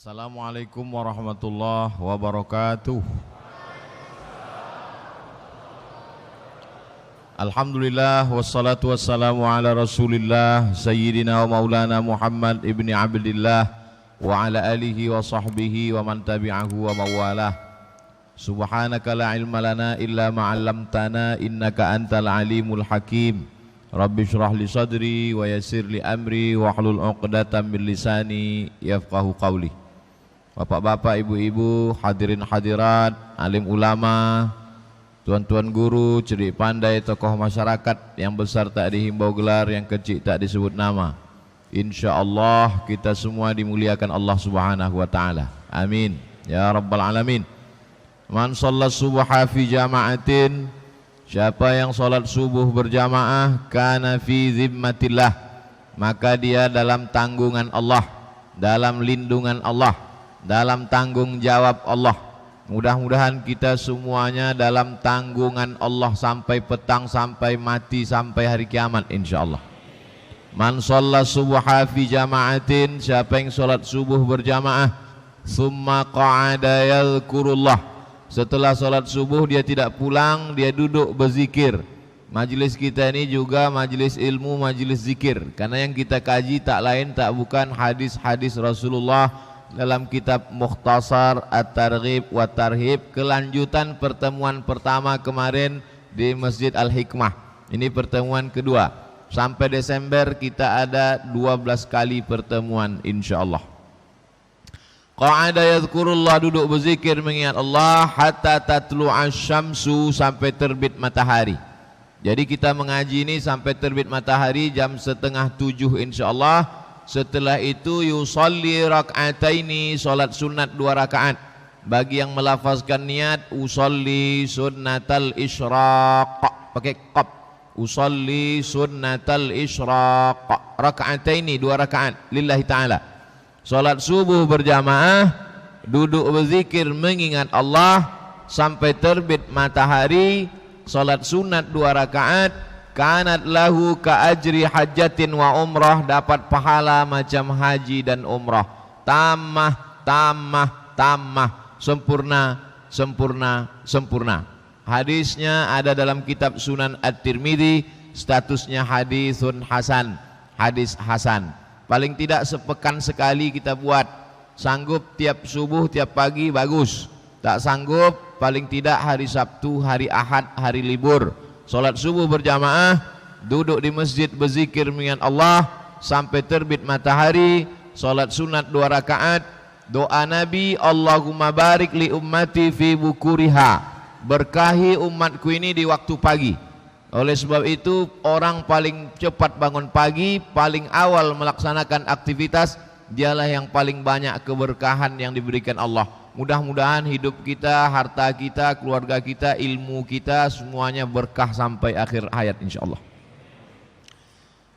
Assalamualaikum warahmatullahi wabarakatuh. Alhamdulillah wassalatu wassalamu ala rasulillah Sayyidina wa maulana Muhammad ibni Abdillah wa ala alihi wa sahbihi wa man tabi'ahu wa mawalah. Subhanaka la ilma lana illa ma'allamtana innaka antal alimul hakim. Rabbi syrah li sadri wa yassir li amri wa hlul 'uqdatam min lisani yafqahu qawli. Bapak-bapak, ibu-ibu, hadirin hadirat, alim ulama, tuan-tuan guru, cerdik pandai, tokoh masyarakat, yang besar tak dihimbau gelar, yang kecil tak disebut nama. InsyaAllah kita semua dimuliakan Allah Subhanahu wa ta'ala. Amin ya rabbal alamin. Man shalla subha fi jama'atin, siapa yang salat subuh berjamaah, kana fi zimmatillah, maka dia dalam tanggungan Allah, dalam lindungan Allah, dalam tanggung jawab Allah. Mudah-mudahan kita semuanya dalam tanggungan Allah sampai petang, sampai mati, sampai hari kiamat insyaallah. Man shalla subha fi jama'atin, siapa yang salat subuh berjamaah, summa qa'ada yadhkurullah, setelah salat subuh dia tidak pulang, dia duduk berzikir. Majlis kita ini juga majlis ilmu, majlis zikir, karena yang kita kaji tak lain tak bukan hadis-hadis Rasulullah dalam kitab Mukhtasar At-Targhib wa Tarhib, kelanjutan pertemuan pertama kemarin di Masjid Al-Hikmah. Ini pertemuan kedua. Sampai Desember kita ada 12 kali pertemuan insyaallah. Qa'ada yadhkurullah, duduk berzikir mengingat Allah, hatta tatlu'asy syamsu, sampai terbit matahari. Jadi kita mengaji ini sampai terbit matahari jam 6:30 insyaallah. Setelah itu yusalli rak'ataini, salat sunat 2 rakaat. Bagi yang melafazkan niat, usalli sunnatal isyraq, pakai qaf, usalli sunnatal isyraq, rak'ataini 2 rakaat lillahi ta'ala. Salat subuh berjamaah, duduk berzikir mengingat Allah sampai terbit matahari, salat sunat 2 rakaat, kanat lahu ka ajri hajjatin wa umrah, dapat pahala macam haji dan umrah. Tamah, tamah, tamah, sempurna, sempurna, sempurna. Hadisnya ada dalam kitab Sunan At-Tirmidzi, statusnya hadisun hasan, hadis hasan. Paling tidak sepekan sekali kita buat. Sanggup tiap subuh, tiap pagi, bagus. Tak sanggup, paling tidak hari Sabtu, hari Ahad, hari libur, salat subuh berjamaah, duduk di masjid berzikir mengingat Allah sampai terbit matahari, salat sunat 2 rakaat, doa Nabi, Allahumma barik li ummati fi bukuriha, berkahi umatku ini di waktu pagi. Oleh sebab itu orang paling cepat bangun pagi, paling awal melaksanakan aktivitas, dialah yang paling banyak keberkahan yang diberikan Allah. Mudah-mudahan hidup kita, harta kita, keluarga kita, ilmu kita, semuanya berkah sampai akhir hayat insyaallah.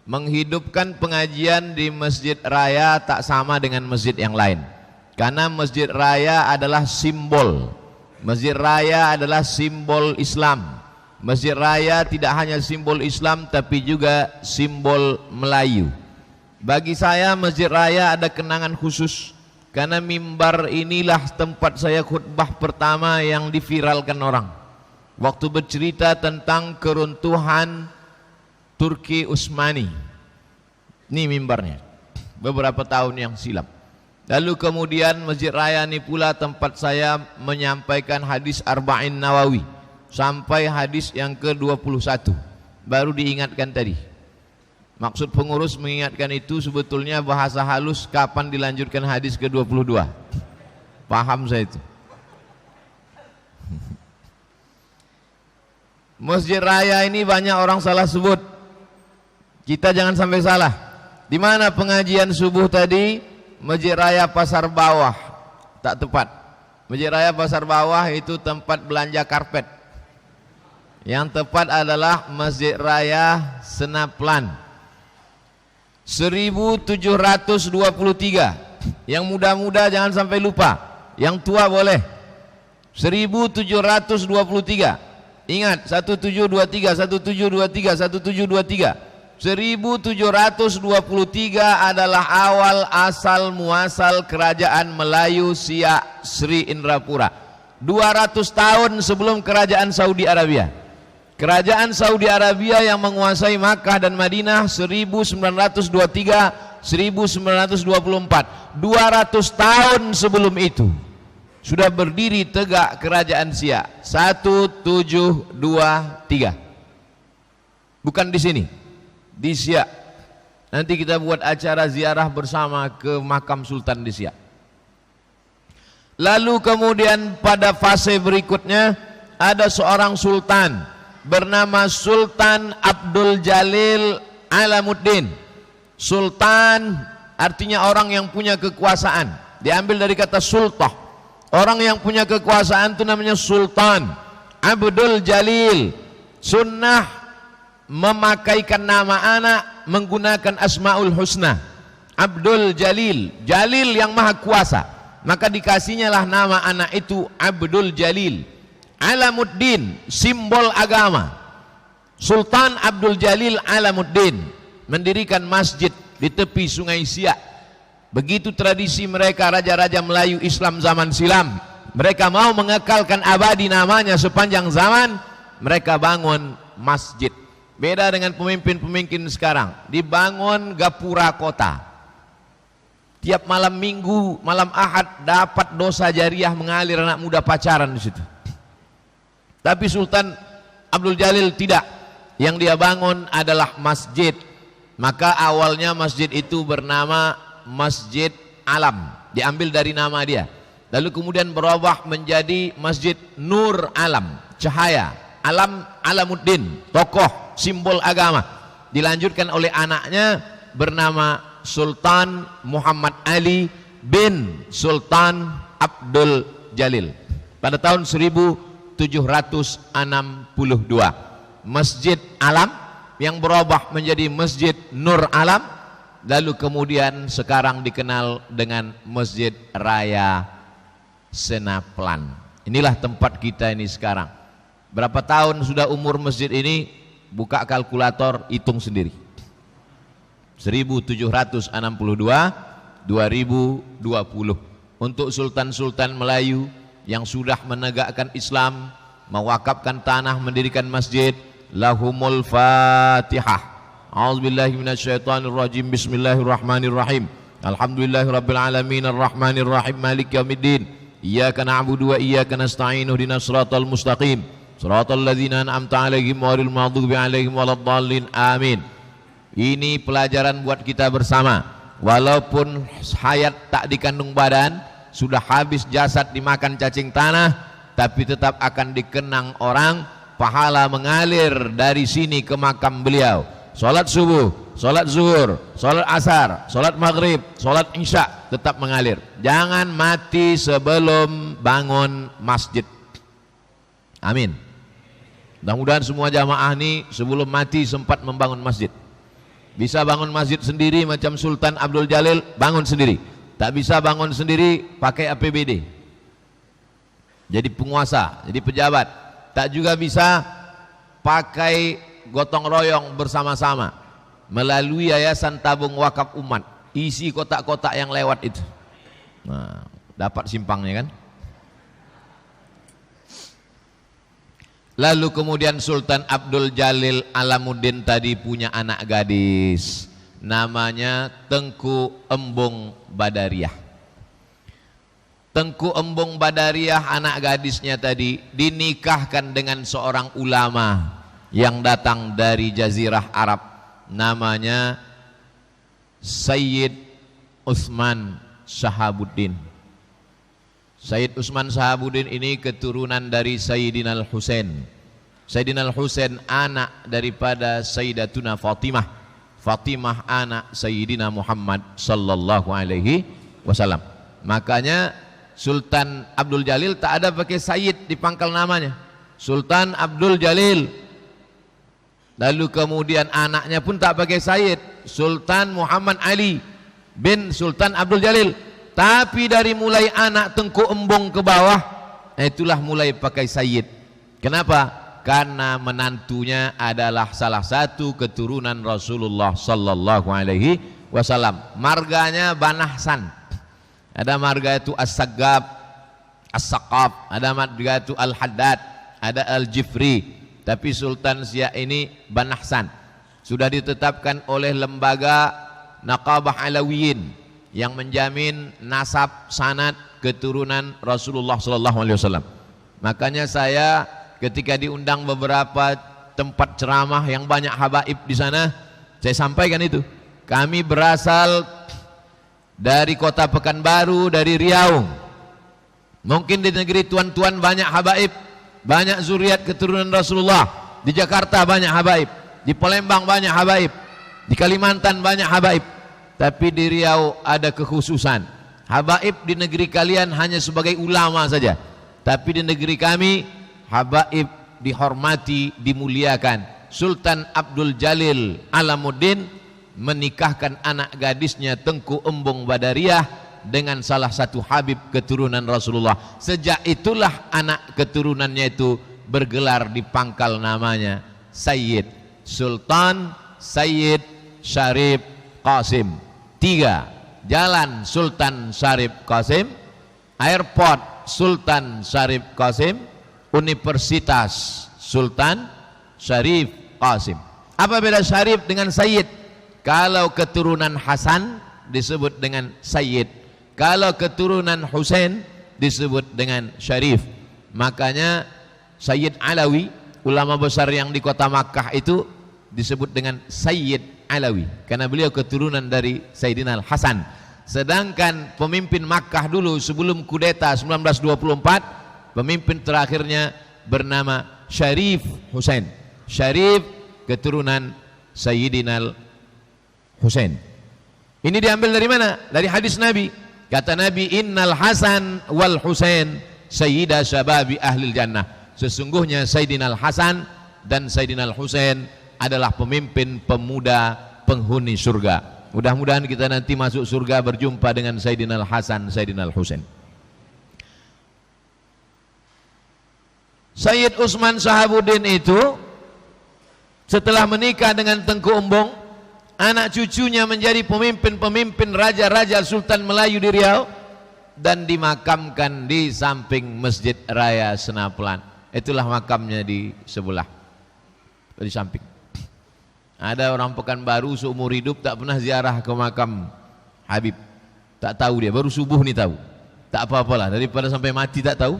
Menghidupkan pengajian di masjid raya tak sama dengan masjid yang lain, karena masjid raya adalah simbol. Masjid raya adalah simbol Islam. Masjid raya tidak hanya simbol Islam tapi juga simbol Melayu. Bagi saya masjid raya ada kenangan khusus, karena mimbar inilah tempat saya khutbah pertama yang diviralkan orang. Waktu bercerita tentang keruntuhan Turki Utsmani. Ini mimbarnya, beberapa tahun yang silam. Lalu kemudian masjid raya ini pula tempat saya menyampaikan hadis Arba'in Nawawi, sampai hadis yang ke-21. Baru diingatkan tadi. Maksud pengurus mengingatkan itu sebetulnya bahasa halus, kapan dilanjutkan hadis ke-22. Paham saya itu. Masjid raya ini banyak orang salah sebut. Kita jangan sampai salah. Di mana pengajian subuh tadi? Masjid raya Pasar Bawah. Tak tepat. Masjid raya Pasar Bawah itu tempat belanja karpet. Yang tepat adalah Masjid raya Senaplan. 1723. Yang muda-muda jangan sampai lupa, yang tua boleh. 1723. Ingat, 1723, 1723, 1723. 1723 adalah awal asal muasal kerajaan Melayu Siak Sri Indrapura. 200 tahun sebelum kerajaan Saudi Arabia. Kerajaan Saudi Arabia yang menguasai Makkah dan Madinah 1923 1924. 200 tahun sebelum itu sudah berdiri tegak kerajaan Siak. 1723. Bukan di sini, di Siak. Nanti kita buat acara ziarah bersama ke makam Sultan di Siak. Lalu kemudian pada fase berikutnya ada seorang sultan bernama Sultan Abdul Jalil Alamuddin. Sultan artinya orang yang punya kekuasaan, diambil dari kata sultah. Orang yang punya kekuasaan itu namanya Sultan Abdul Jalil. Sunnah memakaikan nama anak menggunakan Asmaul Husna. Abdul Jalil, Jalil yang maha kuasa, maka dikasihnya lah nama anak itu Abdul Jalil. Alamuddin, simbol agama. Sultan Abdul Jalil Alamuddin mendirikan masjid di tepi sungai Siak. Begitu tradisi mereka, raja-raja Melayu Islam zaman silam. Mereka mau mengekalkan abadi namanya sepanjang zaman, mereka bangun masjid. Beda dengan pemimpin-pemimpin sekarang, dibangun gapura kota. Tiap malam minggu, malam Ahad dapat dosa jariah mengalir anak muda pacaran di situ. Tapi Sultan Abdul Jalil tidak. Yang dia bangun adalah masjid. Maka awalnya masjid itu bernama Masjid Alam, diambil dari nama dia. Lalu kemudian berubah menjadi Masjid Nur Alam, cahaya. Alam, Alamuddin, tokoh simbol agama. Dilanjutkan oleh anaknya bernama Sultan Muhammad Ali bin Sultan Abdul Jalil pada tahun 1762. Masjid Alam yang berubah menjadi Masjid Nur Alam, lalu kemudian sekarang dikenal dengan Masjid Raya Senaplan. Inilah tempat kita ini sekarang. Berapa tahun sudah umur masjid ini? Buka kalkulator, hitung sendiri. 1762 2020. Untuk sultan-sultan Melayu yang sudah menegakkan Islam, mewakafkan tanah, mendirikan masjid, lahumul Fatihah. A'udzubillahi minasyaitonirrajim. Bismillahirrahmanirrahim. Alhamdulillahirabbil alamin arrahmanirrahim maliki yaumiddin. Iyyaka na'budu wa iyyaka nasta'in ihdinas siratal mustaqim. Shiratal ladzina an'amta 'alaihim ghairil maghdubi 'alaihim waladdallin. Amin. Ini pelajaran buat kita bersama. Walaupun hayat tak dikandung badan, sudah habis jasad dimakan cacing tanah, tapi tetap akan dikenang orang. Pahala mengalir dari sini ke makam beliau. Salat subuh, salat zuhur, salat asar, salat maghrib, salat isya tetap mengalir. Jangan mati sebelum bangun masjid. Amin. Mudah-mudahan semua jamaah ini sebelum mati sempat membangun masjid. Bisa bangun masjid sendiri macam Sultan Abdul Jalil, bangun sendiri. Tak bisa bangun sendiri, pakai APBD. Jadi penguasa, jadi pejabat. Tak juga bisa pakai gotong royong bersama-sama melalui Yayasan Tabung Wakaf Umat. Isi kotak-kotak yang lewat itu. Nah, dapat simpangnya kan? Lalu kemudian Sultan Abdul Jalil Alamuddin tadi punya anak gadis, namanya Tengku Embung Badariah. Tengku Embung Badariah, anak gadisnya tadi, dinikahkan dengan seorang ulama yang datang dari Jazirah Arab, namanya Sayyid Utsman Shahabuddin. Sayyid Utsman Shahabuddin ini keturunan dari Sayyidina Al-Husain. Sayyidina Al-Husain anak daripada Sayyidatuna Fatimah. Fatimah anak Sayyidina Muhammad sallallahu alaihi wasallam. Makanya Sultan Abdul Jalil tak ada pakai Sayyid di pangkal namanya. Sultan Abdul Jalil. Lalu kemudian anaknya pun tak pakai Sayyid, Sultan Muhammad Ali bin Sultan Abdul Jalil. Tapi dari mulai anak Tengku Embung ke bawah, itulah mulai pakai Sayyid. Kenapa? karena menantunya adalah salah satu keturunan Rasulullah sallallahu alaihi wasallam. Marganya Banahsan. Ada marga itu As-Saggab, As-Saqaf, ada marga itu Al-Haddad, ada Al-Jifri. Tapi Sultan Siak ini Banahsan. Sudah ditetapkan oleh lembaga Naqabah Alawiyin yang menjamin nasab sanad keturunan Rasulullah sallallahu alaihi wasallam. Makanya saya ketika diundang beberapa tempat ceramah yang banyak habaib di sana, saya sampaikan itu. Kami berasal dari kota Pekanbaru, dari Riau. Mungkin di negeri tuan-tuan banyak habaib, banyak zuriat keturunan Rasulullah. Di Jakarta banyak habaib, di Palembang banyak habaib, di Kalimantan banyak habaib. Tapi di Riau ada kekhususan. Habaib di negeri kalian hanya sebagai ulama saja. Tapi di negeri kami habaib dihormati, dimuliakan. Sultan Abdul Jalil Alamuddin menikahkan anak gadisnya Tengku Embong Badariah dengan salah satu habib keturunan Rasulullah. Sejak itulah anak keturunannya itu bergelar di pangkal namanya Sayyid Sultan Sayyid Syarif Qasim. 3. Jalan Sultan Syarif Qasim, airport Sultan Syarif Qasim, Universitas Sultan Syarif Qasim. Apa beda Syarif dengan Sayyid? Kalau keturunan Hasan disebut dengan Sayyid, kalau keturunan Husain disebut dengan Syarif. Makanya Sayyid Alawi, ulama besar yang di kota Makkah itu disebut dengan Sayyid Alawi karena beliau keturunan dari Sayyidina Al-Hasan. Sedangkan pemimpin Makkah dulu sebelum kudeta 1924, pemimpin terakhirnya bernama Syarif Husain. Syarif keturunan Sayyidina Al-Husain. Ini diambil dari mana? Dari hadis Nabi. Kata Nabi, innal Hasan wal Husain sayyida syababi ahlil jannah. Sesungguhnya Sayyidina Al-Hasan dan Sayyidina Al-Husain adalah pemimpin pemuda penghuni surga. Mudah-mudahan kita nanti masuk surga berjumpa dengan Sayyidina Al-Hasan, Sayyidina Al-Husain. Sayyid Utsman Shahabuddin itu setelah menikah dengan Tengku Embong, anak cucunya menjadi pemimpin-pemimpin raja-raja Sultan Melayu di Riau dan dimakamkan di samping Masjid Raya Senaplan. Itulah makamnya di sebelah, di samping. Ada orang Pekanbaru seumur hidup tak pernah ziarah ke makam Habib. Tak tahu dia, baru subuh nih tahu. Tak apa-apalah, daripada sampai mati tak tahu.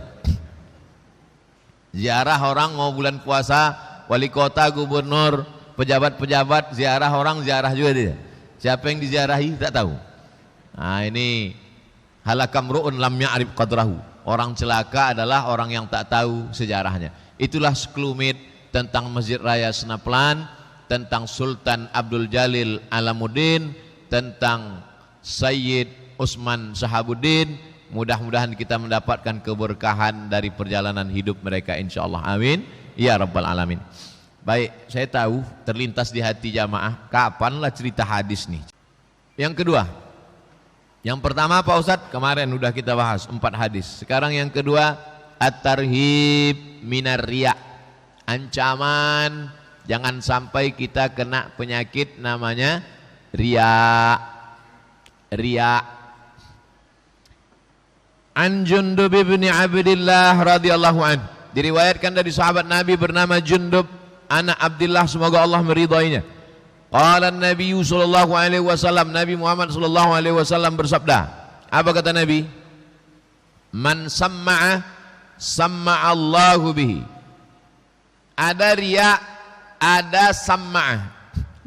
Ziarah orang mau bulan puasa, wali kota, gubernur, pejabat-pejabat, ziarah orang, ziarah juga dia. Siapa yang diziarahi tak tahu. Nah ini halakam ru'un lam ya'rif qadrahu. Orang celaka adalah orang yang tak tahu sejarahnya. Itulah sekelumit tentang Masjid Raya Senaplan, tentang Sultan Abdul Jalil Alamuddin, tentang Sayyid Utsman Shahabuddin. Mudah-mudahan kita mendapatkan keberkahan dari perjalanan hidup mereka, insyaallah. Amin ya rabbal alamin. Baik, saya tahu terlintas di hati jamaah, kapanlah cerita hadis nih. Yang kedua, yang pertama Pak Ustadz kemarin udah kita bahas 4 hadis. Sekarang yang kedua, at-tarhib minar riya. Ancaman jangan sampai kita kena penyakit namanya riya. Riya. An Jundub bin Abdillah radhiyallahu anhu, diriwayatkan dari sahabat Nabi bernama Jundub anak Abdillah, semoga Allah meridainya. Qala Nabi sallallahu alaihi wasallam, Nabi Muhammad sallallahu alaihi wasallam bersabda. Apa kata Nabi? Man samma'a samma'a Allahu bihi. Ada riya, ada sam'ah.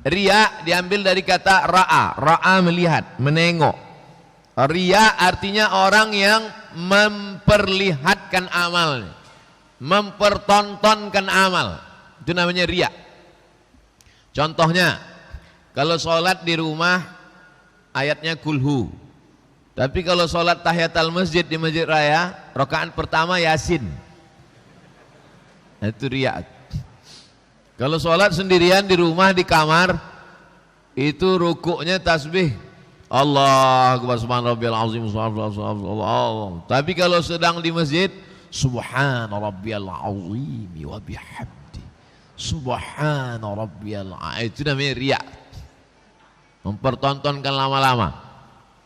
Riya diambil dari kata ra'a. Ra'a melihat, menengok. Riya artinya orang yang memperlihatkan amal, mempertontonkan amal. Itu namanya riya. Contohnya, kalau sholat di rumah ayatnya kulhu. Tapi kalau sholat tahiyatul masjid di masjid raya, rakaat pertama Yasin. Itu riya. Kalau sholat sendirian di rumah, di kamar, itu rukuknya tasbih Allah Akbar subhanarabbiyal azim subhanallah. Tapi kalau sedang di masjid, subhan rabbiyal azim wa bihamdi. Subhana rabbiyal a'la. Itu namanya riya. Mempertontonkan lama-lama.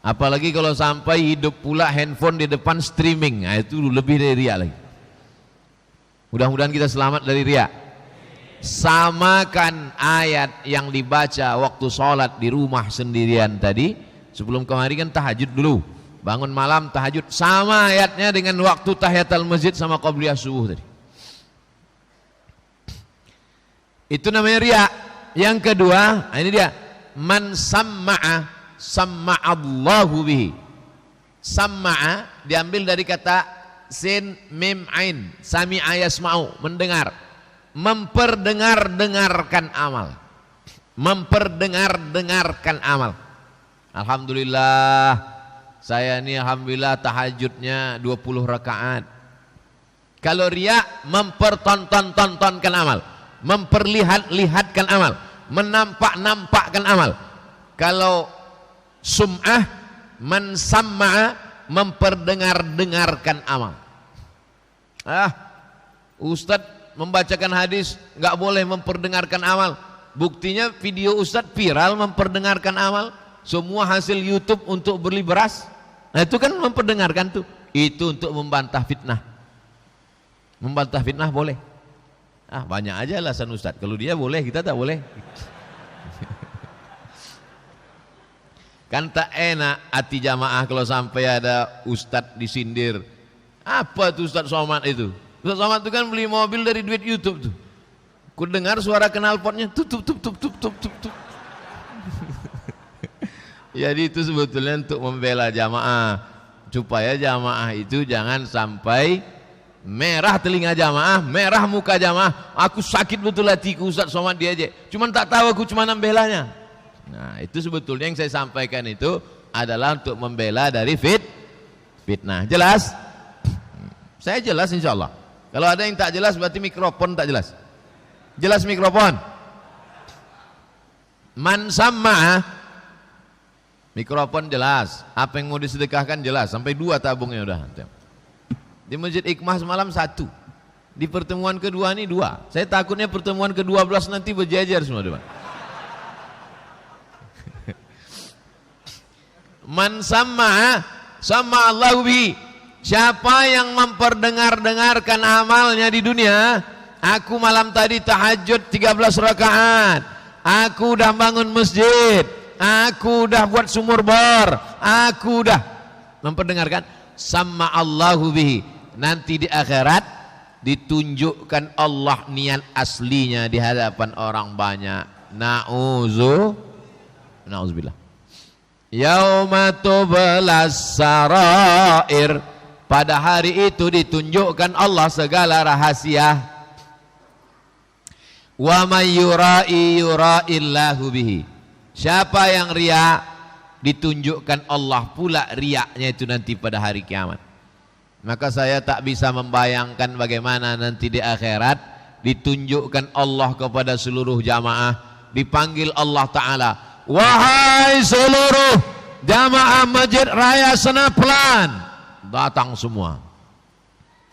Apalagi kalau sampai hidup pula handphone di depan streaming. Nah, itu lebih dari riya lagi. Mudah-mudahan kita selamat dari riya. Samakan ayat yang dibaca waktu sholat di rumah sendirian tadi. Sebelum kemari kan tahajud dulu, bangun malam tahajud, sama ayatnya dengan waktu tahiyatul masjid sama qabliyah subuh tadi. Itu namanya riya. Yang kedua, ini dia, man samma'a samma'allahu bihi. Samma'a diambil dari kata sin mim ain, sami'a yasma'u, mendengar. Memperdengar-dengarkan amal. Memperdengar-dengarkan amal. Alhamdulillah, saya ini alhamdulillah tahajudnya 20 rakaat. Kalau riya, mempertonton-tontonkan amal, memperlihat-lihatkan amal, menampak-nampakkan amal. Kalau sum'ah, man samma'a, memperdengar-dengarkan amal. Ustadz membacakan hadis nggak boleh memperdengarkan amal. Buktinya video Ustadz viral memperdengarkan amal. Semua hasil YouTube untuk beli beras. Nah itu kan memperdengarkan tuh. Itu untuk membantah fitnah. Membantah fitnah boleh. Banyak aja alasan Ustadz. Kalau dia boleh, kita tak boleh. Kan tak enak hati jamaah kalau sampai ada Ustadz disindir. Apa tuh Ustadz Somad itu? Ustaz Somad itu kan beli mobil dari duit YouTube tuh. Ku dengar suara knalpotnya tup. Jadi itu sebetulnya untuk membela jamaah, supaya jamaah itu jangan sampai merah telinga jamaah, merah muka jamaah. Aku sakit betul hatiku Ustaz Somad dia aja. Cuman tak tahu aku cuma membelanya. Nah, itu sebetulnya yang saya sampaikan itu adalah untuk membela dari fitnah. Jelas? Saya jelas insyaallah. Kalau ada yang tak jelas berarti mikrofon tak jelas. Jelas mikrofon. Man samma'a, mikrofon jelas. Apa yang mau disedekahkan jelas. Sampai 2 tabungnya udah. Di Masjid Hikmah semalam 1. Di pertemuan kedua ini 2. Saya takutnya pertemuan ke-12 nanti berjejer semua depan. Man samma'a samma'allahu bihi. Siapa yang memperdengar-dengarkan amalnya di dunia, aku malam tadi tahajud 13 rakaat, aku udah bangun masjid, aku udah buat sumur bor, aku udah memperdengarkan, sama Allahu bihi. Nanti di akhirat ditunjukkan Allah niat aslinya di hadapan orang banyak. Na'udzubillah. Yauma tublas sarair. Pada hari itu ditunjukkan Allah segala rahasia. Wa may yura'i yura'illahu bihi. Siapa yang riya, ditunjukkan Allah pula riaknya itu nanti pada hari kiamat. Maka saya tak bisa membayangkan bagaimana nanti di akhirat ditunjukkan Allah kepada seluruh jamaah, dipanggil Allah Ta'ala, wahai seluruh jamaah Masjid Raya Senaplan, datang semua.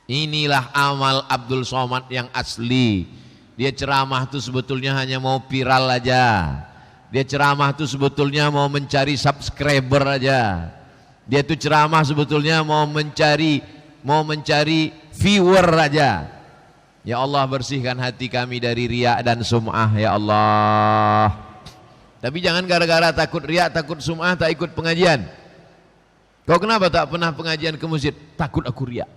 Inilah amal Abdul Somad yang asli. Dia ceramah itu sebetulnya hanya mau viral aja. Dia ceramah itu sebetulnya mau mencari subscriber aja. Dia itu ceramah sebetulnya mau mencari viewer aja. Ya Allah, bersihkan hati kami dari riya dan sum'ah ya Allah. Tapi jangan gara-gara takut riya, takut sum'ah tak ikut pengajian. Kau kenapa tak pernah pengajian ke masjid? Takut aku riya.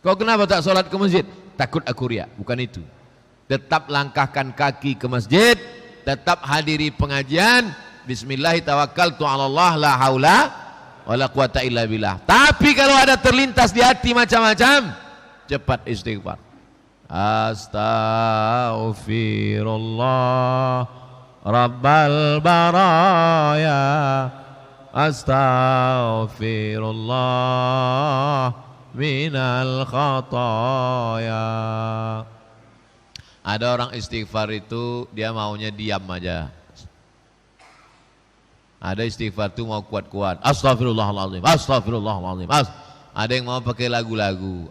Kau kenapa tak sholat ke masjid? Takut aku riya. Bukan itu. Tetap langkahkan kaki ke masjid, tetap hadiri pengajian. Bismillahirrahmanirrahim, la haula wala quwata illa billah. Tapi kalau ada terlintas di hati macam-macam, cepat istighfar. Astaghfirullah Rabbal baraya, astaghfirullah minal khataya. Ada orang istighfar itu dia maunya diam aja. Ada istighfar itu mau kuat-kuat. Astagfirullahaladzim, astagfirullahaladzim. Ada yang mau pakai lagu-lagu.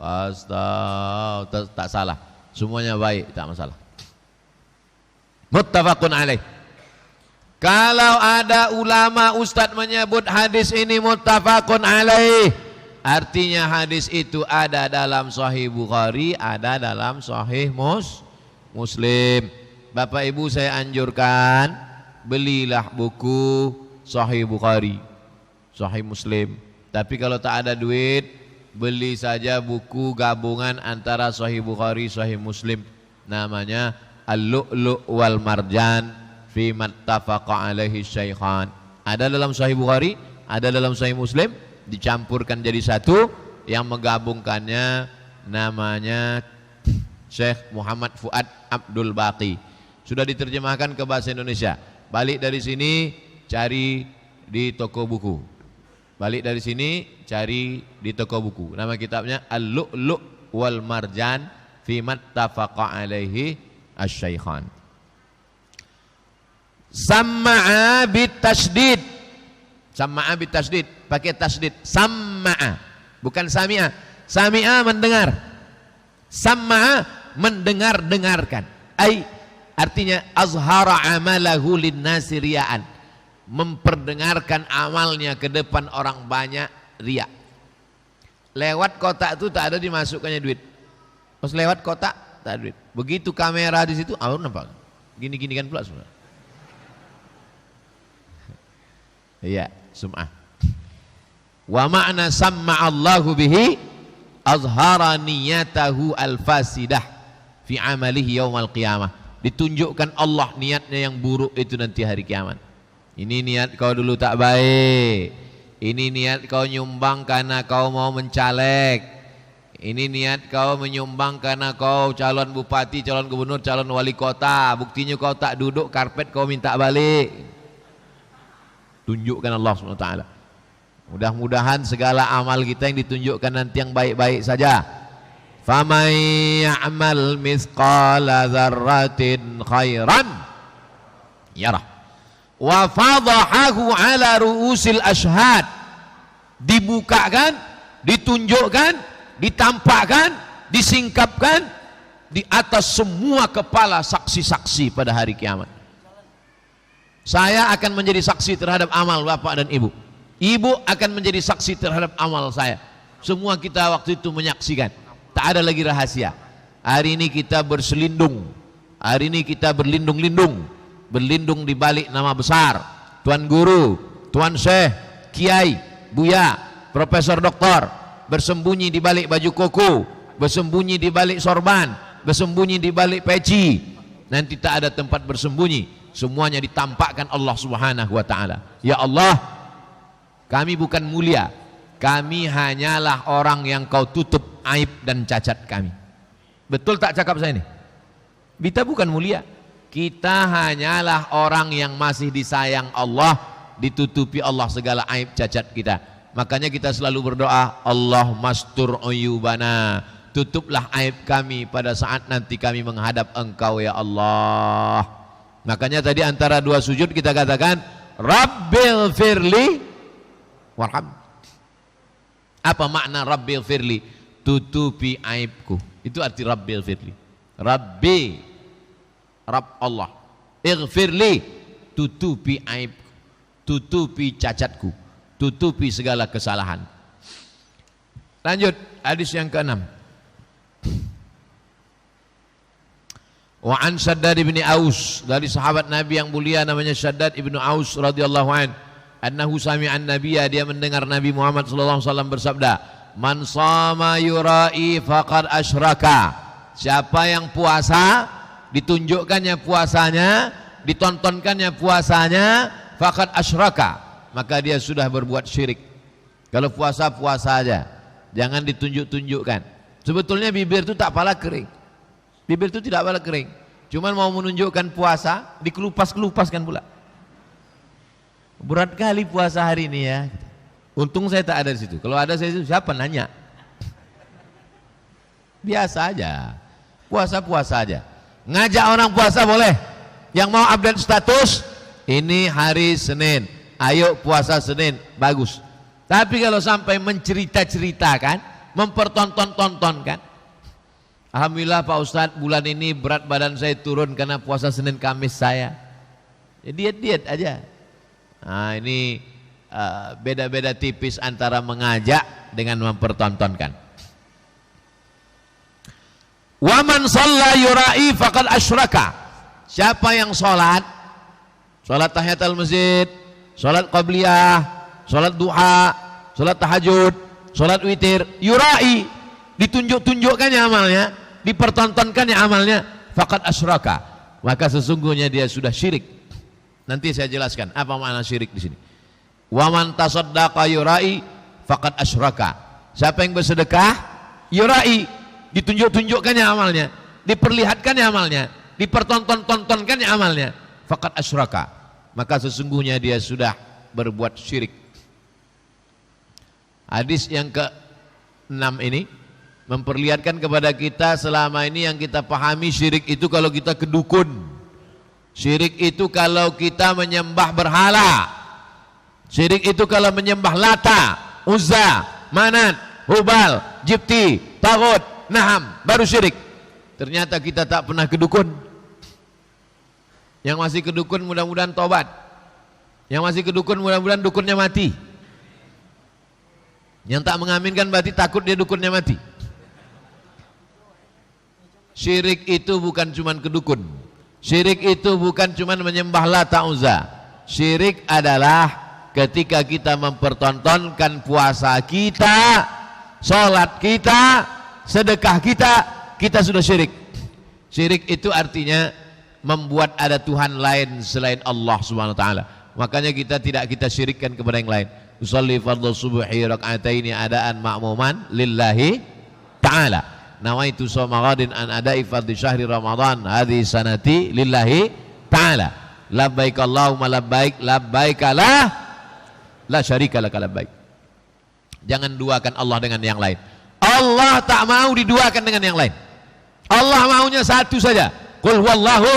Tak salah. Semuanya baik, tak masalah. Muttafaqun alaih. Kalau ada ulama ustadz menyebut hadis ini muttafaqun alaih, artinya hadis itu ada dalam Sahih Bukhari, ada dalam Sahih Muslim. Bapak Ibu, saya anjurkan belilah buku Sahih Bukhari, Sahih Muslim. Tapi kalau tak ada duit, beli saja buku gabungan antara Sahih Bukhari, Sahih Muslim. Namanya Al-Lu'lu' wal Marjan fi mattafaqa alaihi syaikhan. Ada dalam Sahih Bukhari, ada dalam Sahih Muslim, dicampurkan jadi satu. Yang menggabungkannya namanya Syekh Muhammad Fuad Abdul Baqi. Sudah diterjemahkan ke bahasa Indonesia. Balik dari sini cari di toko buku. Balik dari sini cari di toko buku. Nama kitabnya Al-Lu'lu' wal Marjan fi mattafaqa alaihi asy-syaikhan. Samma'a bitasydid. Samma'a bitasydid, pakai tasydid. Samma'a, bukan sami'a. Sami'a mendengar. Samma'a mendengar-dengarkan. Artinya azhara amalahu linnasi riya'an. Memperdengarkan amalnya ke depan orang banyak, riya. Lewat kotak itu tak ada dimasukkannya duit. Pas lewat kotak tak ada duit. Begitu kamera di situ, nampak. Gini-gini kan pula semua. Iya, sum'ah. Wa ma'na samma'allahu bihi azhara niyatahu al-fasidah fi amalihi yaumal qiyamah. Ditunjukkan Allah niatnya yang buruk itu nanti hari kiamat. Ini niat kau dulu tak baik. Ini niat kau nyumbang karena kau mau mencaleg. Ini niat kau menyumbang karena kau calon bupati, calon gubernur, calon wali kota. Buktinya kau tak duduk karpet, kau minta balik. Tunjukkan Allah SWT. Mudah-mudahan segala amal kita yang ditunjukkan nanti yang baik-baik saja. Faman ya'mal mithqala dzarratin khairan yarah wa fadhahahu ala ru'usil ashhad. Dibukakan, ditunjukkan, ditampakkan, disingkapkan di atas semua kepala saksi-saksi pada hari kiamat. Saya akan menjadi saksi terhadap amal bapak dan ibu. Ibu akan menjadi saksi terhadap amal saya. Semua kita waktu itu menyaksikan. Tak ada lagi rahasia. Hari ini kita berselindung. Hari ini kita berlindung-lindung. Berlindung di balik nama besar. Tuan Guru, Tuan Syekh, Kiai, Buya, Profesor Doktor. Bersembunyi di balik baju koko. Bersembunyi di balik sorban. Bersembunyi di balik peci. Nanti tak ada tempat bersembunyi. Semuanya ditampakkan Allah Subhanahu wa ta'ala. Ya Allah, kami bukan mulia. Kami hanyalah orang yang kau tutup aib dan cacat kami. Betul tak cakap saya ini? Kita bukan mulia. Kita hanyalah orang yang masih disayang Allah, ditutupi Allah segala aib cacat kita. Makanya kita selalu berdoa, Allah mastur uyubana. Tutuplah aib kami pada saat nanti kami menghadap Engkau ya Allah. Makanya tadi antara dua sujud kita katakan Rabbil firli warham. Apa makna Rabbil firli? Tutupi aibku. Itu arti Rabbil firli. Rabbi, Rabb Allah. Ighfirli, tutupi aibku, tutupi cacatku, tutupi segala kesalahan. Lanjut hadis yang ke-6. Wa an Shaddad ibn Aus, dari sahabat Nabi yang mulia namanya Shaddad ibn Aus radhiyallahu an, annahu sami'an nabiyya, dia mendengar Nabi Muhammad sallallahu alaihi wasallam bersabda, man shama yura'i faqad asyraka. Siapa yang puasa, ditunjukkannya puasanya, ditontonkannya puasanya, faqad asyraka, maka dia sudah berbuat syirik. Kalau puasa, puasa aja, jangan ditunjuk-tunjukkan. Sebetulnya bibir itu tak pala kering. Bibir itu tidak boleh kering. Cuman mau menunjukkan puasa, dikelupas-kelupaskan pula. Berat kali puasa hari ini ya. Untung saya tak ada di situ. Kalau ada saya siapa nanya? Biasa aja. Puasa-puasa aja. Ngajak orang puasa boleh. Yang mau update status, ini hari Senin. Ayo puasa Senin, bagus. Tapi kalau sampai mencerita-ceritakan, mempertonton-tontonkan, Alhamdulillah Pak Ustadz, bulan ini berat badan saya turun karena puasa Senin Kamis saya. Ya, diet-diet aja. Nah ini beda-beda tipis antara mengajak dengan mempertontonkan. Waman shalla yura'i faqad asyraka. Siapa yang sholat tahiyatul masjid, sholat qabliyah, sholat duha, sholat tahajud, sholat witir, yura'i, ditunjuk-tunjukkannya amalnya, dipertontonkannya amalnya, faqad asyraka, maka sesungguhnya dia sudah syirik. Nanti saya jelaskan apa makna syirik di sini. Waman tasaddaqa yura'i faqad asyraka. Siapa yang bersedekah yura'i, ditunjuk-tunjukkannya amalnya, diperlihatkannya amalnya, dipertonton-tontonkannya amalnya, faqad asyraka, maka sesungguhnya dia sudah berbuat syirik. Hadis yang ke-6 ini memperlihatkan kepada kita selama ini yang kita pahami syirik itu kalau kita ke dukun. Syirik itu kalau kita menyembah berhala. Syirik itu kalau menyembah Lata, Uzza, Manat, Hubal, Jibti, Taghut, Naham, baru syirik. Ternyata kita tak pernah ke dukun. Yang masih ke dukun mudah-mudahan tobat. Yang masih ke dukun mudah-mudahan dukunnya mati. Yang tak mengaminkan berarti takut dia dukunnya mati. Syirik itu bukan cuman ke dukun. Syirik itu bukan cuman menyembah Lata Uzza. Syirik adalah ketika kita mempertontonkan puasa kita, sholat kita, sedekah kita, kita sudah syirik. Syirik itu artinya membuat ada Tuhan lain selain Allah Subhanahu wa taala. Makanya kita tidak kita syirikkan kepada yang lain. Usolli fardhu subuhi raka'ataini adaan ma'muman lillahi ta'ala. Nawaitu shoma ghadin an ada'i fardhi syahri Ramadan hadhihi sanati lillahi ta'ala. Labbaik Allahumma labbaik, labbaik la syarika laka labbaik. Jangan duakan Allah dengan yang lain. Allah tak mau diduakan dengan yang lain. Allah maunya satu saja. Qul huwallahu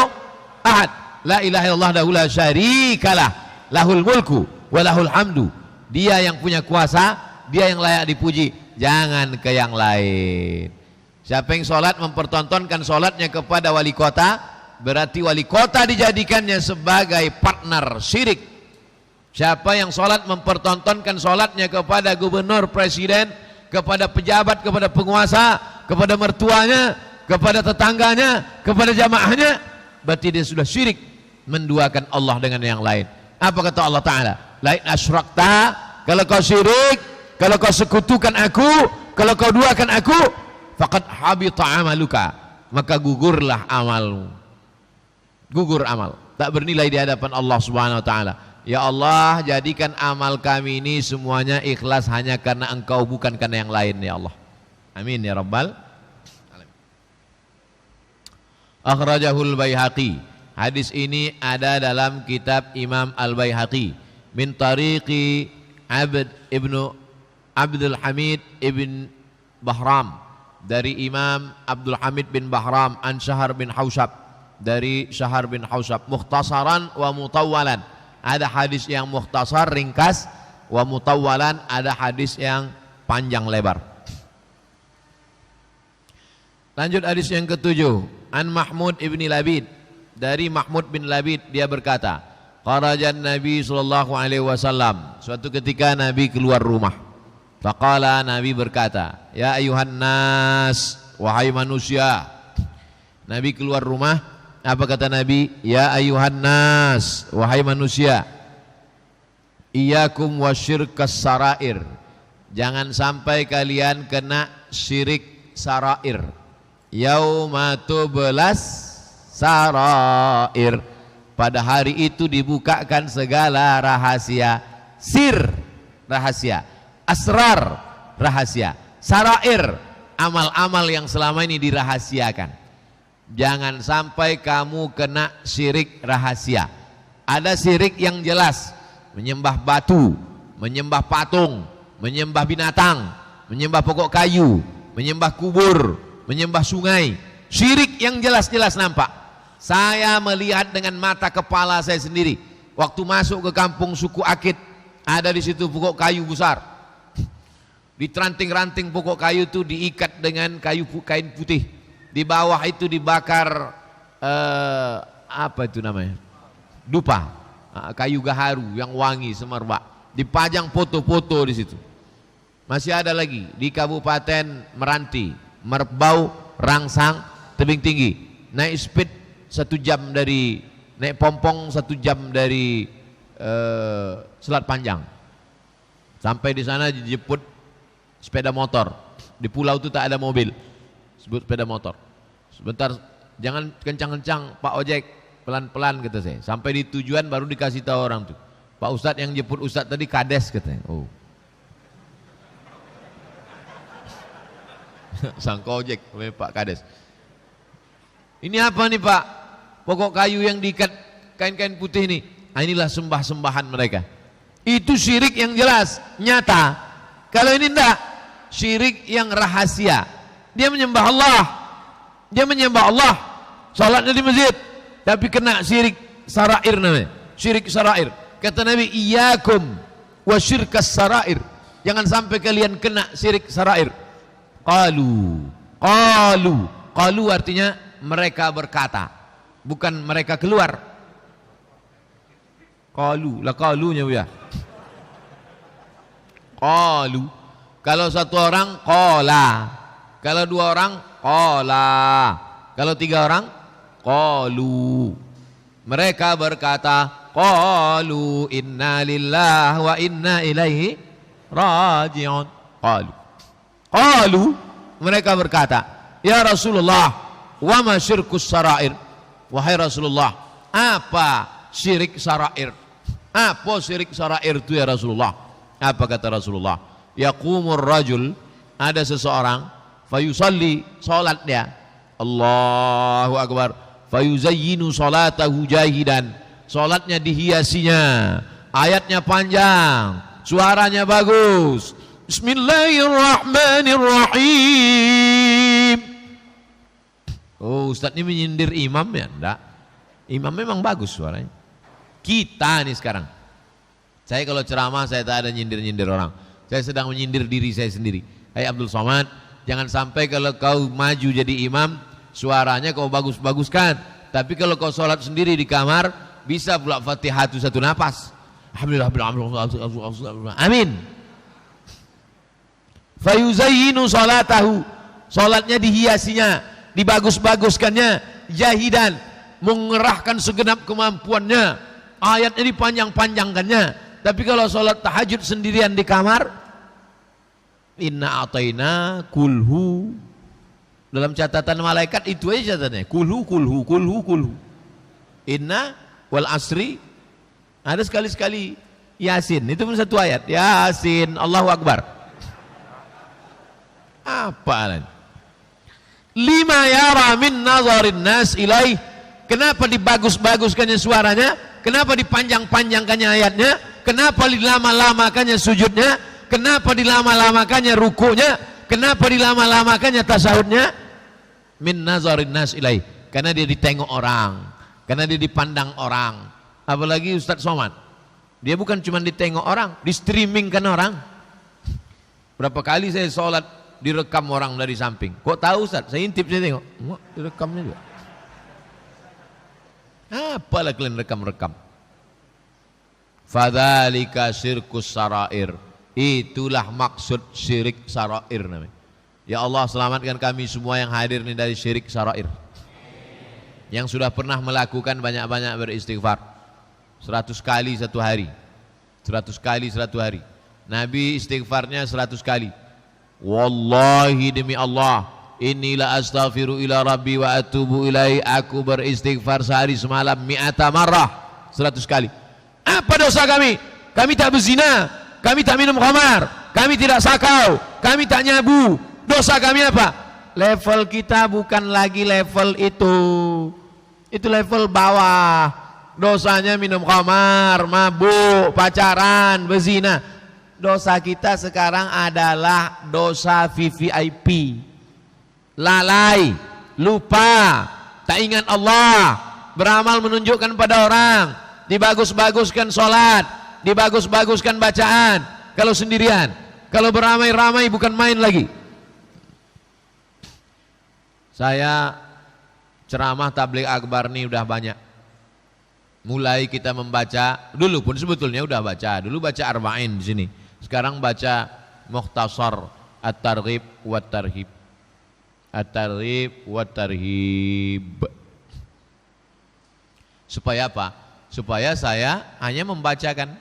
ahad. La ilaha illallah dahu la syarikalah. Lahul mulku wa lahul hamdu. Dia yang punya kuasa, dia yang layak dipuji. Jangan ke yang lain. Siapa yang sholat mempertontonkan sholatnya kepada wali kota, berarti wali kota dijadikannya sebagai partner syirik. Siapa yang sholat mempertontonkan sholatnya kepada gubernur, presiden, kepada pejabat, kepada penguasa, kepada mertuanya, kepada tetangganya, kepada jamaahnya, berarti dia sudah syirik, menduakan Allah dengan yang lain. Apa kata Allah Ta'ala? Lain asyrakta, kalau kau syirik, kalau kau sekutukan aku, kalau kau duakan aku, faqad habita amaluka, maka gugurlah amalmu. Gugur amal, tak bernilai di hadapan Allah Subhanahu wa taala. Ya Allah, jadikan amal kami ini semuanya ikhlas hanya karena Engkau, bukan karena yang lain ya Allah. Amin ya rabbal alamin. Akhrajahul Baihaqi. Hadis ini ada dalam kitab Imam Al-Baihaqi min tariqi Abdul Hamid ibn Bahram, dari Imam Abdul Hamid bin Bahram an Syahar bin Hausyab, dari Syahar bin Hausyab, mukhtasaran wa mutawwalan. Ada hadis yang mukhtasar ringkas, wa mutawwalan ada hadis yang panjang lebar. Lanjut hadis yang ketujuh, an Mahmud ibn Labid, dari Mahmud bin Labid, dia berkata, kharajan Nabi sallallahu alaihi wasallam, suatu ketika Nabi keluar rumah. Faqala, Nabi berkata, ya ayuhan nas, wahai manusia. Nabi keluar rumah, apa kata Nabi? Ya ayuhan nas, wahai manusia, iyyakum wasyirkas sarair, jangan sampai kalian kena syirik sarair. Yauma tublas sarair, pada hari itu dibukakan segala rahasia. Sir, rahasia. Asrar, rahasia. Sarair, amal-amal yang selama ini dirahasiakan. Jangan sampai kamu kena syirik rahasia. Ada syirik yang jelas, menyembah batu, menyembah patung, menyembah binatang, menyembah pokok kayu, menyembah kubur, menyembah sungai. Syirik yang jelas-jelas nampak. Saya melihat dengan mata kepala saya sendiri. Waktu masuk ke kampung suku Akit, ada di situ pokok kayu besar. Di ranting-ranting pokok kayu itu diikat dengan kain putih. Di bawah itu dibakar apa itu namanya? Dupa, kayu gaharu yang wangi semerbak. Dipajang foto-foto di situ. Masih ada lagi di Kabupaten Meranti, Merbau, Rangsang, Tebing Tinggi. Naik speed 1 jam dari, naik pompong 1 jam dari Selat Panjang. Sampai di sana dijemput sepeda motor. Di pulau itu tak ada mobil, sebut sepeda motor. Sebentar, jangan kencang-kencang Pak Ojek, pelan-pelan kata saya. Sampai di tujuan baru dikasih tahu orang tuh, Pak Ustadz yang jemput Ustadz tadi kades katanya. Oh, sangka ojek, Pak Kades. Ini apa nih Pak? Pokok kayu yang diikat kain-kain putih ini. Nah, inilah sembah-sembahan mereka. Itu syirik yang jelas, nyata. Kalau ini enggak, syirik yang rahasia. Dia menyembah Allah, dia menyembah Allah, salatnya di masjid, tapi kena syirik sarair namanya. Syirik sarair. Kata Nabi, iyyakum wa syirkas sarair. Jangan sampai kalian kena syirik sarair. Qalu artinya mereka berkata, bukan mereka keluar. Qalunya ya. Qalu. Kalau satu orang qala, kalau 2 orang qala, kalau 3 orang qalu. Mereka berkata, qalu inna lillahi wa inna ilaihi raji'un. Qalu, mereka berkata, ya Rasulullah, wa ma syirkus sarair. Wahai Rasulullah, apa syirik sarair? Apa syirik sarair itu ya Rasulullah? Apa kata Rasulullah? Yaqumur rajul, ada seseorang, fayusalli, salat dia, Allahu Akbar, fayuzayyinu salatahu jahidan, salatnya dihiasinya, ayatnya panjang, suaranya bagus, Bismillahirrahmanirrahim. Oh, Ustadz ini menyindir imam ya? Enggak, imam memang bagus suaranya. Kita nih sekarang, saya kalau ceramah saya tak ada nyindir-nyindir orang, saya sedang menyindir diri saya sendiri. Hai Abdul Somad, jangan sampai kalau kau maju jadi imam, suaranya kau bagus-baguskan, tapi kalau kau sholat sendiri di kamar, bisa pula Fatihah itu 1 napas. Alhamdulillah, amin. Fayuzayyinu salatahu, salatnya dihiasinya, dibagus-baguskannya, jahidan, mengerahkan segenap kemampuannya, ayatnya dipanjang-panjangkannya. Tapi kalau salat tahajud sendirian di kamar, inna ataina kulhu, dalam catatan malaikat itu aja catatannya, kulhu. Inna wal asri, ada sekali-sekali Yasin, itu pun 1 ayat, Yasin, Allahu Akbar. Apa lima yara min nazarin nas ilaih, kenapa dibagus-baguskannya suaranya, kenapa dipanjang-panjangkannya ayatnya, kenapa dilama-lamakannya sujudnya, kenapa dilama-lamakannya rukunya, kenapa dilama-lamakannya tasahudnya? Min nazarin nas ilaih, karena dia ditengok orang, karena dia dipandang orang. Apalagi Ustadz Somad, dia bukan cuma ditengok orang, di streamingkan orang. Berapa kali saya sholat direkam orang dari samping. Kok tahu Ustaz? Saya intip, saya tengok. Wah, direkamnya juga. Apalah kalian rekam-rekam. Fadzalika syirkus sarair. Itulah maksud syirik sarair namanya. Ya Allah, selamatkan kami semua yang hadir ini dari syirik sarair. Yang sudah pernah melakukan banyak-banyak beristighfar. 100 kali 1 hari. 100 kali 1 hari. Nabi istighfarnya 100 kali. Wallahi demi Allah, inilah astaghfiru ila rabbi wa atubu ilaihi, aku beristighfar sehari semalam 100 marrah, 100 kali. Apa dosa kami? Kami tak berzina, kami tak minum khamar, kami tidak sakau, kami tak nyabu. Dosa kami apa? Level kita bukan lagi level itu level bawah. Dosanya minum khamar, mabuk, pacaran, berzina. Dosa kita sekarang adalah dosa VVIP, lalai, lupa, tak ingat Allah, beramal menunjukkan pada orang, dibagus-baguskan sholat, dibagus-baguskan bacaan, kalau sendirian, kalau beramai-ramai bukan main lagi. Saya ceramah tabligh akbar nih udah banyak. Mulai kita membaca, dulu pun sebetulnya udah baca. Dulu baca arba'in di sini. Sekarang baca Mukhtasar At-Targhib wa Tarhib. At-Targhib wa Tarhib. Supaya apa? Supaya saya hanya membacakan.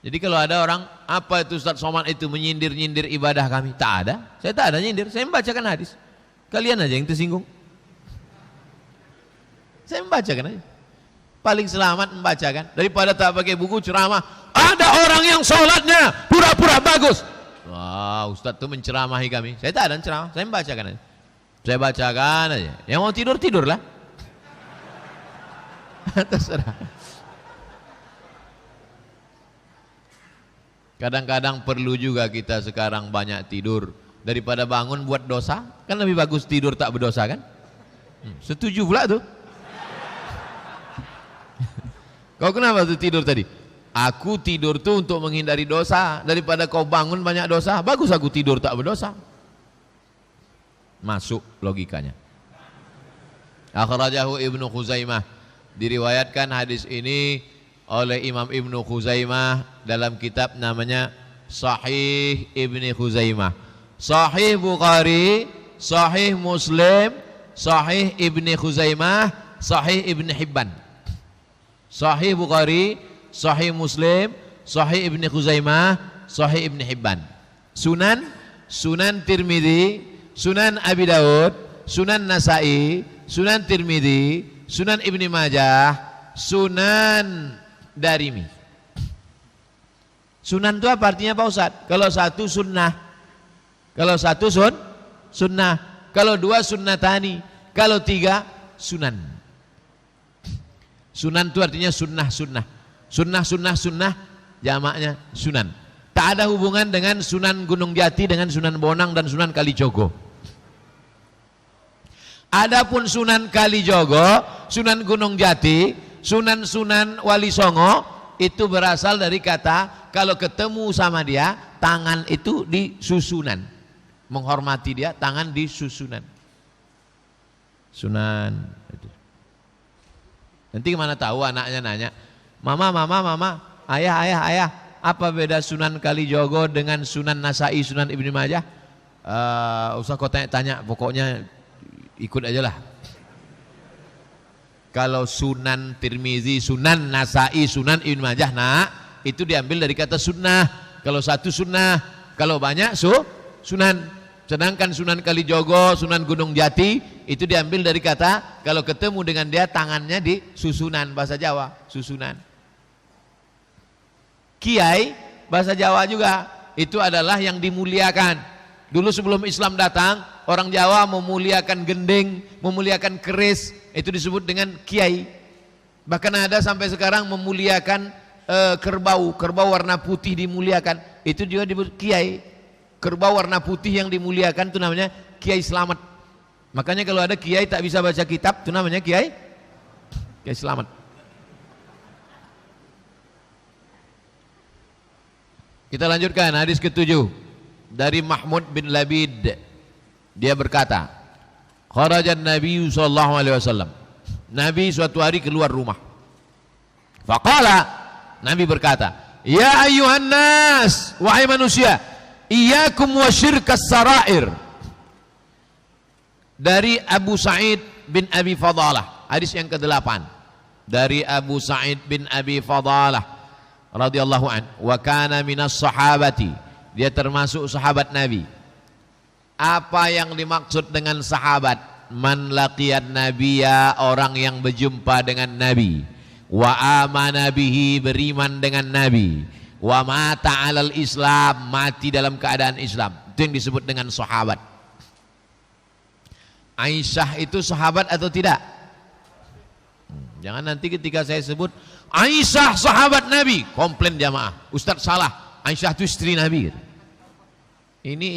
Jadi kalau ada orang, apa itu Ustaz Somad itu menyindir-nyindir ibadah kami? Tak ada. Saya tak ada nyindir. Saya membacakan hadis. Kalian aja yang tersinggung. Saya membacakan aja. Paling selamat membacakan daripada tak pakai buku ceramah. Ada orang yang sholatnya pura-pura bagus. Wah, Ustaz itu menceramahi kami. Saya tak ada ceramah. Saya membacakan aja. Saya bacakan aja. Yang mau tidur tidurlah. Terserah. Kadang-kadang perlu juga kita sekarang banyak tidur daripada bangun buat dosa. Kan lebih bagus tidur tak berdosa kan? Setuju pula tuh. Kau kenapa tuh tidur tadi? Aku tidur tuh untuk menghindari dosa. Daripada kau bangun banyak dosa, bagus aku tidur tak berdosa. Masuk logikanya. Akhrajahu Ibnu Khuzaimah. Diriwayatkan hadis ini oleh Imam Ibnu Khuzaimah dalam kitab namanya Sahih Ibnu Khuzaimah. Sahih Bukhari, Sahih Muslim, Sahih Ibnu Khuzaimah, Sahih Ibnu Hibban. Sahih Bukhari, Sahih Muslim, Sahih Ibnu Khuzaimah, Sahih Ibnu Hibban. Sunan, Sunan Tirmidzi, Sunan Abi Daud, Sunan Nasai, Sunan Tirmidzi, Sunan Ibnu Majah, Sunan Darimi. Sunan itu apa artinya Pak Ustadz? Kalau satu sunnah, kalau satu sunnah, kalau dua sunnatani, kalau tiga sunan. Sunan itu artinya sunnah, sunnah, jamaknya sunan. Tak ada hubungan dengan Sunan Gunung Jati, dengan Sunan Bonang dan Sunan Kalijogo. Adapun Sunan Kalijogo, Sunan Gunung Jati, Sunan Wali Songo itu berasal dari kata kalau ketemu sama dia tangan itu disusunan, menghormati dia tangan disusunan. Sunan. Nanti mana tahu anaknya nanya, mama, ayah, apa beda Sunan Kalijogo dengan Sunan Nasai, Sunan Ibnu Majah? Usah kau tanya, pokoknya ikut aja lah. Kalau Sunan Tirmizi, Sunan Nasai, Sunan Ibnu Majah, nah itu diambil dari kata sunnah. Kalau satu sunnah, kalau banyak sunan. Sedangkan Sunan Kalijogo, Sunan Gunung Jati itu diambil dari kata kalau ketemu dengan dia tangannya di susunan, bahasa Jawa, susunan. Kiai bahasa Jawa juga itu adalah yang dimuliakan. Dulu sebelum Islam datang, orang Jawa memuliakan gending, memuliakan keris, itu disebut dengan kiai. Bahkan ada sampai sekarang memuliakan kerbau warna putih dimuliakan, itu juga disebut kiai. Kerbau warna putih yang dimuliakan itu namanya Kiai Slamet. Makanya kalau ada kiai tak bisa baca kitab, itu namanya Kiai Slamet. Kita lanjutkan hadis ke-7 dari Mahmud bin Labid. Dia berkata, kharajan Nabi sallallahu alaihi wasallam. Nabi suatu hari keluar rumah. Faqala, Nabi berkata, ya ayyuhan nas, wahai manusia, iyyakum wa syirkas sarair. Dari Abu Sa'id bin Abi Fadalah, hadis yang ke-8. Dari Abu Sa'id bin Abi Fadalah radhiyallahu an, wa kana minas sahabati, dia termasuk sahabat Nabi. Apa yang dimaksud dengan sahabat? Man laqiyan nabiyya, orang yang berjumpa dengan Nabi, wa amana bihi, beriman dengan Nabi, wa mata alal Islam, mati dalam keadaan Islam. Itu yang disebut dengan sahabat. Aisyah itu sahabat atau tidak? Jangan nanti ketika saya sebut Aisyah sahabat Nabi, komplain jamaah, Ustadz salah, Aisyah itu istri Nabi. Ini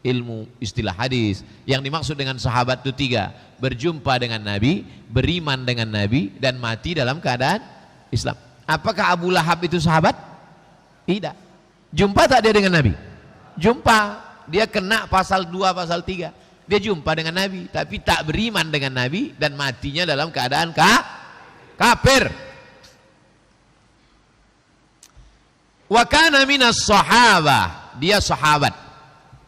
ilmu istilah hadis. Yang dimaksud dengan sahabat itu 3: berjumpa dengan Nabi, beriman dengan Nabi, dan mati dalam keadaan Islam. Apakah Abu Lahab itu sahabat? Tidak. Jumpa tak dia dengan Nabi? Jumpa. Dia kena pasal 2, pasal 3. Dia jumpa dengan Nabi, tapi tak beriman dengan Nabi dan matinya dalam keadaan kafir. Wa kana minas sahabah, dia sahabat.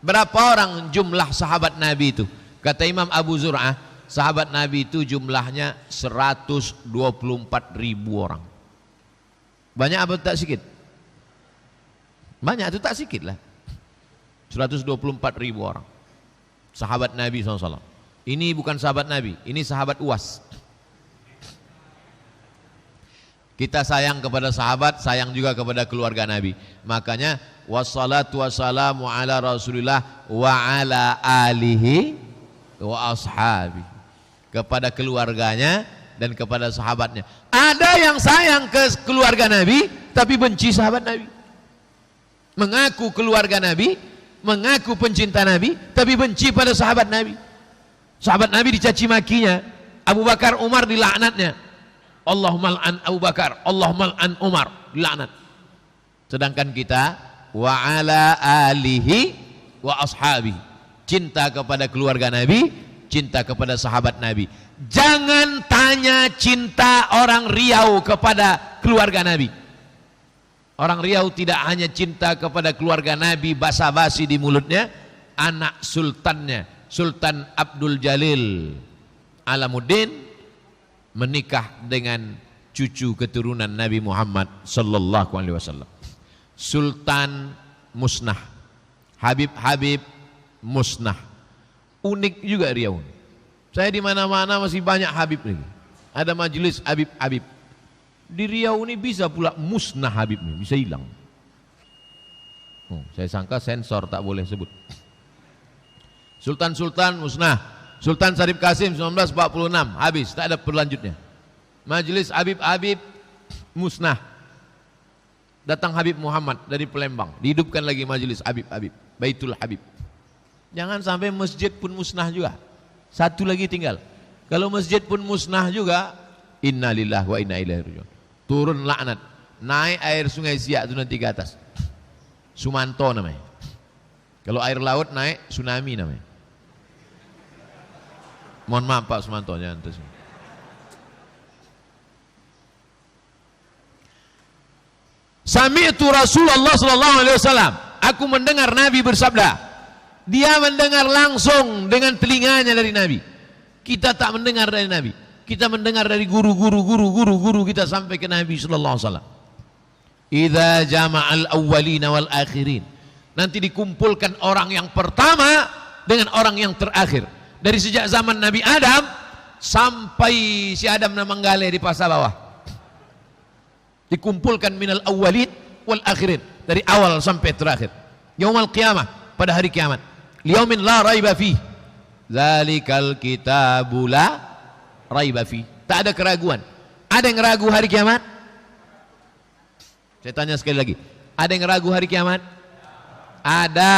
Berapa orang jumlah sahabat Nabi itu? Kata Imam Abu Zur'ah, sahabat Nabi itu jumlahnya 124.000 orang. Banyak apa tak sedikit? Banyak itu tak sedikit lah. 124.000 orang. Sahabat Nabi SAW. Ini bukan sahabat Nabi, ini sahabat UAS. Kita sayang kepada sahabat, sayang juga kepada keluarga Nabi. Makanya wassalatu wassalamu ala Rasulillah wa ala alihi wa ashabi. Kepada keluarganya dan kepada sahabatnya. Ada yang sayang ke keluarga Nabi tapi benci sahabat Nabi. Mengaku keluarga Nabi, mengaku pencinta Nabi tapi benci pada sahabat Nabi. Sahabat Nabi dicaci makinya, Abu Bakar, Umar dilaknatnya. Allahumma al'an Abu Bakar, Allahumma al'an Umar, dilaknat. Sedangkan kita wa ala alihi wa ashabi, cinta kepada keluarga Nabi, cinta kepada sahabat Nabi. Jangan tanya cinta orang Riau kepada keluarga Nabi. Orang Riau tidak hanya cinta kepada keluarga Nabi basa-basi di mulutnya, anak sultannya, Sultan Abdul Jalil Alamuddin menikah dengan cucu keturunan Nabi Muhammad sallallahu alaihi wasallam. Sultan musnah, Habib musnah. Unik juga Riau. Saya di mana-mana masih banyak Habib lagi. Ada majelis Habib. Di Riau ini bisa pula musnah Habib ini, bisa hilang. Saya sangka sensor tak boleh sebut. Sultan musnah. Sultan Syarif Kasim 1946 habis, tak ada berlanjutnya. Majelis Habib musnah. Datang Habib Muhammad dari Palembang, dihidupkan lagi majelis Habib, Baitul Habib. Jangan sampai masjid pun musnah juga. Satu lagi tinggal. Kalau masjid pun musnah juga, innalillahi wa inna ilaihi raji'un. Turun laknat, naik air sungai Siak itu nanti ke atas. Sumanto namanya. Kalau air laut naik tsunami namanya. Mohon maaf Pak Sumanto, jangan terus. Sami'tu Rasulullah sallallahu alaihi wasallam. Aku mendengar Nabi bersabda. Dia mendengar langsung dengan telinganya dari Nabi. Kita tak mendengar dari Nabi. Kita mendengar dari guru kita sampai ke Nabi sallallahu alaihi wasallam. Idza jama'al awwalina wal akhirin. Nanti dikumpulkan orang yang pertama dengan orang yang terakhir. Dari sejak zaman Nabi Adam sampai si Adam menggale di pasar bawah. Dikumpulkan minal awwalin wal akhirin, dari awal sampai terakhir. Yaumul qiyamah, pada hari kiamat. Liyaumin la raiba fi. Zalikal kitabu la raiba fi. Tak ada keraguan. Ada yang ragu hari kiamat? Saya tanya sekali lagi. Ada yang ragu hari kiamat? Ada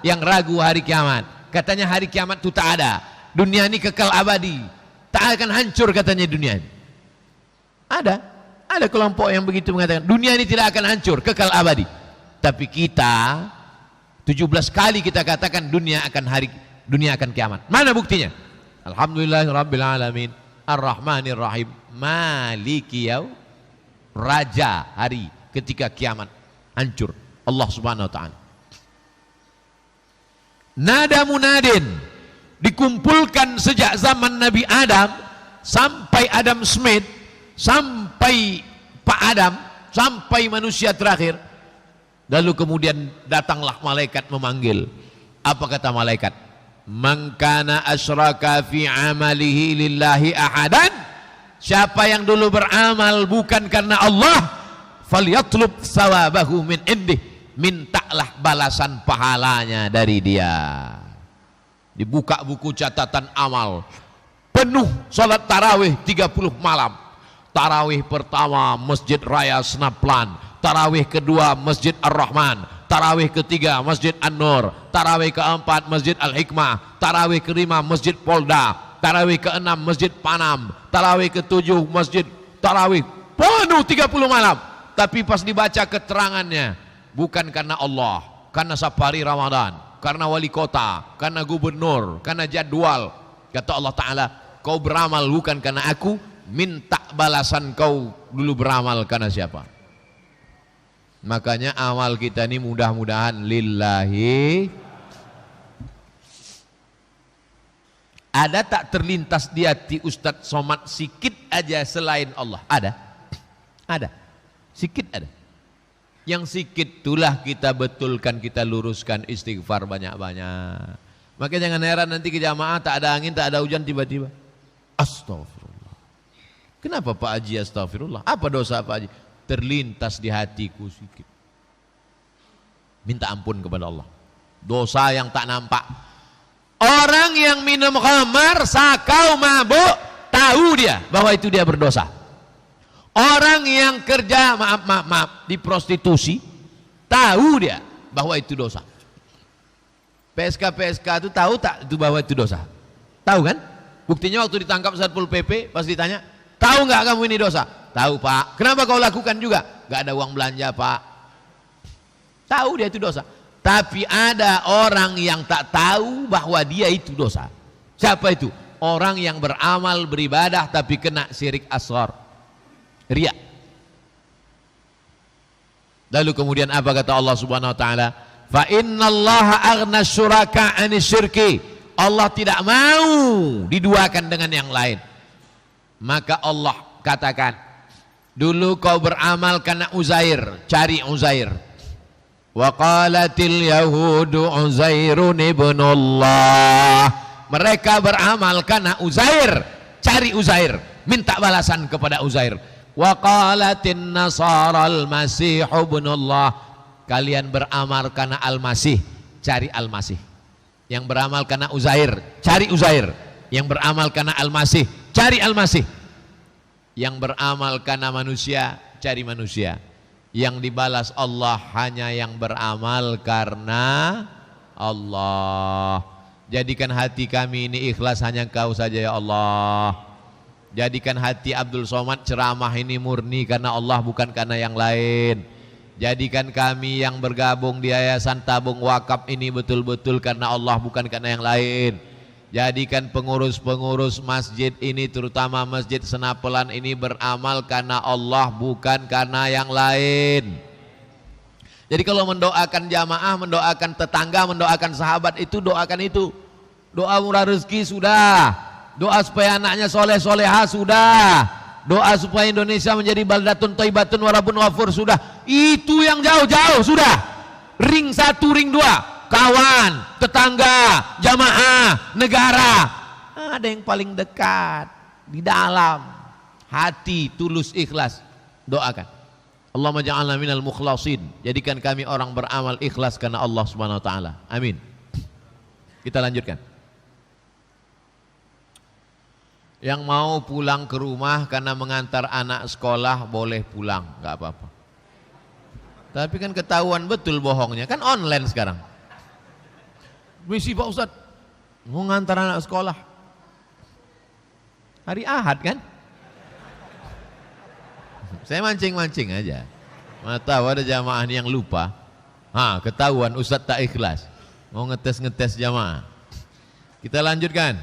yang ragu hari kiamat. Katanya hari kiamat itu tak ada. Dunia ini kekal abadi. Tak akan hancur katanya dunia ini. Ada kelompok yang begitu mengatakan dunia ini tidak akan hancur, kekal abadi. Tapi kita 17 kali kita katakan dunia akan kiamat. Mana buktinya? Alhamdulillahirabbil alamin, Ar-Rahmanir Rahim, Maliki yaum, raja hari ketika kiamat hancur, Allah Subhanahu wa taala. Nada munadin dikumpulkan sejak zaman Nabi Adam sampai Adam Smith, sampai Pak Adam, sampai manusia terakhir. Lalu kemudian datanglah malaikat memanggil. Apa kata malaikat? Man kana asyraka fi amalihi lillahi ahadan. Siapa yang dulu beramal bukan karena Allah, falyatlub sawabahu min indih. Mintalah balasan pahalanya dari dia. Dibuka buku catatan amal, penuh salat tarawih 30 malam. Tarawih pertama Masjid Raya Senaplan, tarawih kedua Masjid Ar-Rahman, tarawih ketiga Masjid An-Nur, tarawih keempat Masjid Al-Hikmah, tarawih kelima Masjid Polda, tarawih keenam Masjid Panam, tarawih ketujuh Masjid Tarawih, penuh 30 malam. Tapi pas dibaca keterangannya, bukan karena Allah, karena safari Ramadan. karena wali kota, karena gubernur, karena jadwal. Kata Allah Ta'ala, kau beramal bukan karena aku, minta balasan kau dulu beramal karena siapa. Makanya amal kita ini mudah-mudahan lillahi. Ada tak terlintas di hati Ustadz Somad sikit aja selain Allah? Ada? Ada. Sikit ada. Yang sikit itulah kita betulkan, kita luruskan, istighfar banyak-banyak. Makanya jangan heran nanti ke jamaah tak ada angin, tak ada hujan, tiba-tiba astagfirullah. Kenapa Pak Haji astagfirullah? Apa dosa Pak Haji? Terlintas di hatiku sikit. Minta ampun kepada Allah. Dosa yang tak nampak. Orang yang minum khamar, sakau, mabuk, tahu dia bahwa itu dia berdosa. Orang yang kerja maaf di prostitusi, tahu dia bahwa itu dosa. PSK itu tahu tak itu bahwa itu dosa? Tahu kan? Buktinya waktu ditangkap Satpol PP pas ditanya, tahu nggak kamu ini dosa? Tahu Pak. Kenapa kau lakukan juga? Gak ada uang belanja Pak. Tahu dia itu dosa. Tapi ada orang yang tak tahu bahwa dia itu dosa. Siapa itu? Orang yang beramal beribadah tapi kena syirik asghar, riya. Lalu kemudian apa kata Allah Subhanahu wa taala? Fa innallaha aghna syuraka 'ani syirki. Allah tidak mau diduakan dengan yang lain. Maka Allah katakan, dulu kau beramal karena Uzair, cari Uzair. Wa qalatil yahudu Uzairun ibnullah. Mereka beramal karena Uzair, cari Uzair, minta balasan kepada Uzair. Wa qalatin nasara al-masih ibnullah. Kalian beramal karena Al-Masih, cari Al-Masih. Yang beramal karena Uzair, cari Uzair. Yang beramal karena Al-Masih, cari Al-Masih. Yang beramal karena manusia, cari manusia. Yang dibalas Allah hanya yang beramal karena Allah. Jadikan hati kami ini ikhlas hanya Kau saja ya Allah. Jadikan hati Abdul Somad ceramah ini murni karena Allah, bukan karena yang lain. Jadikan kami yang bergabung di Yayasan Tabung Wakaf ini betul-betul karena Allah, bukan karena yang lain. Jadikan pengurus-pengurus masjid ini, terutama Masjid Senapelan ini, beramal karena Allah, bukan karena yang lain. Jadi kalau mendoakan jamaah, mendoakan tetangga, mendoakan sahabat, itu doakan itu. Doa murah rezeki sudah, doa supaya anaknya soleh-solehah sudah, doa supaya Indonesia menjadi baldatun thayyibatun warabun wafur sudah. Itu yang jauh-jauh sudah. Ring 1, ring 2, kawan, tetangga, jamaah, negara. Ada yang paling dekat di dalam hati, tulus, ikhlas. Doakan. Allahumma ja'alna minal mukhlasin. Jadikan kami orang beramal ikhlas karena Allah Subhanahu wa taala. Amin. Kita lanjutkan. Yang mau pulang ke rumah karena mengantar anak sekolah boleh pulang, nggak apa-apa. Tapi kan ketahuan betul bohongnya, kan online sekarang. Misi Pak Ustadz, mau ngantar anak sekolah hari Ahad kan? Saya mancing-mancing aja. Mana tahu ada jamaah yang lupa. Ketahuan Ustadz tak ikhlas, mau ngetes jamaah. Kita lanjutkan.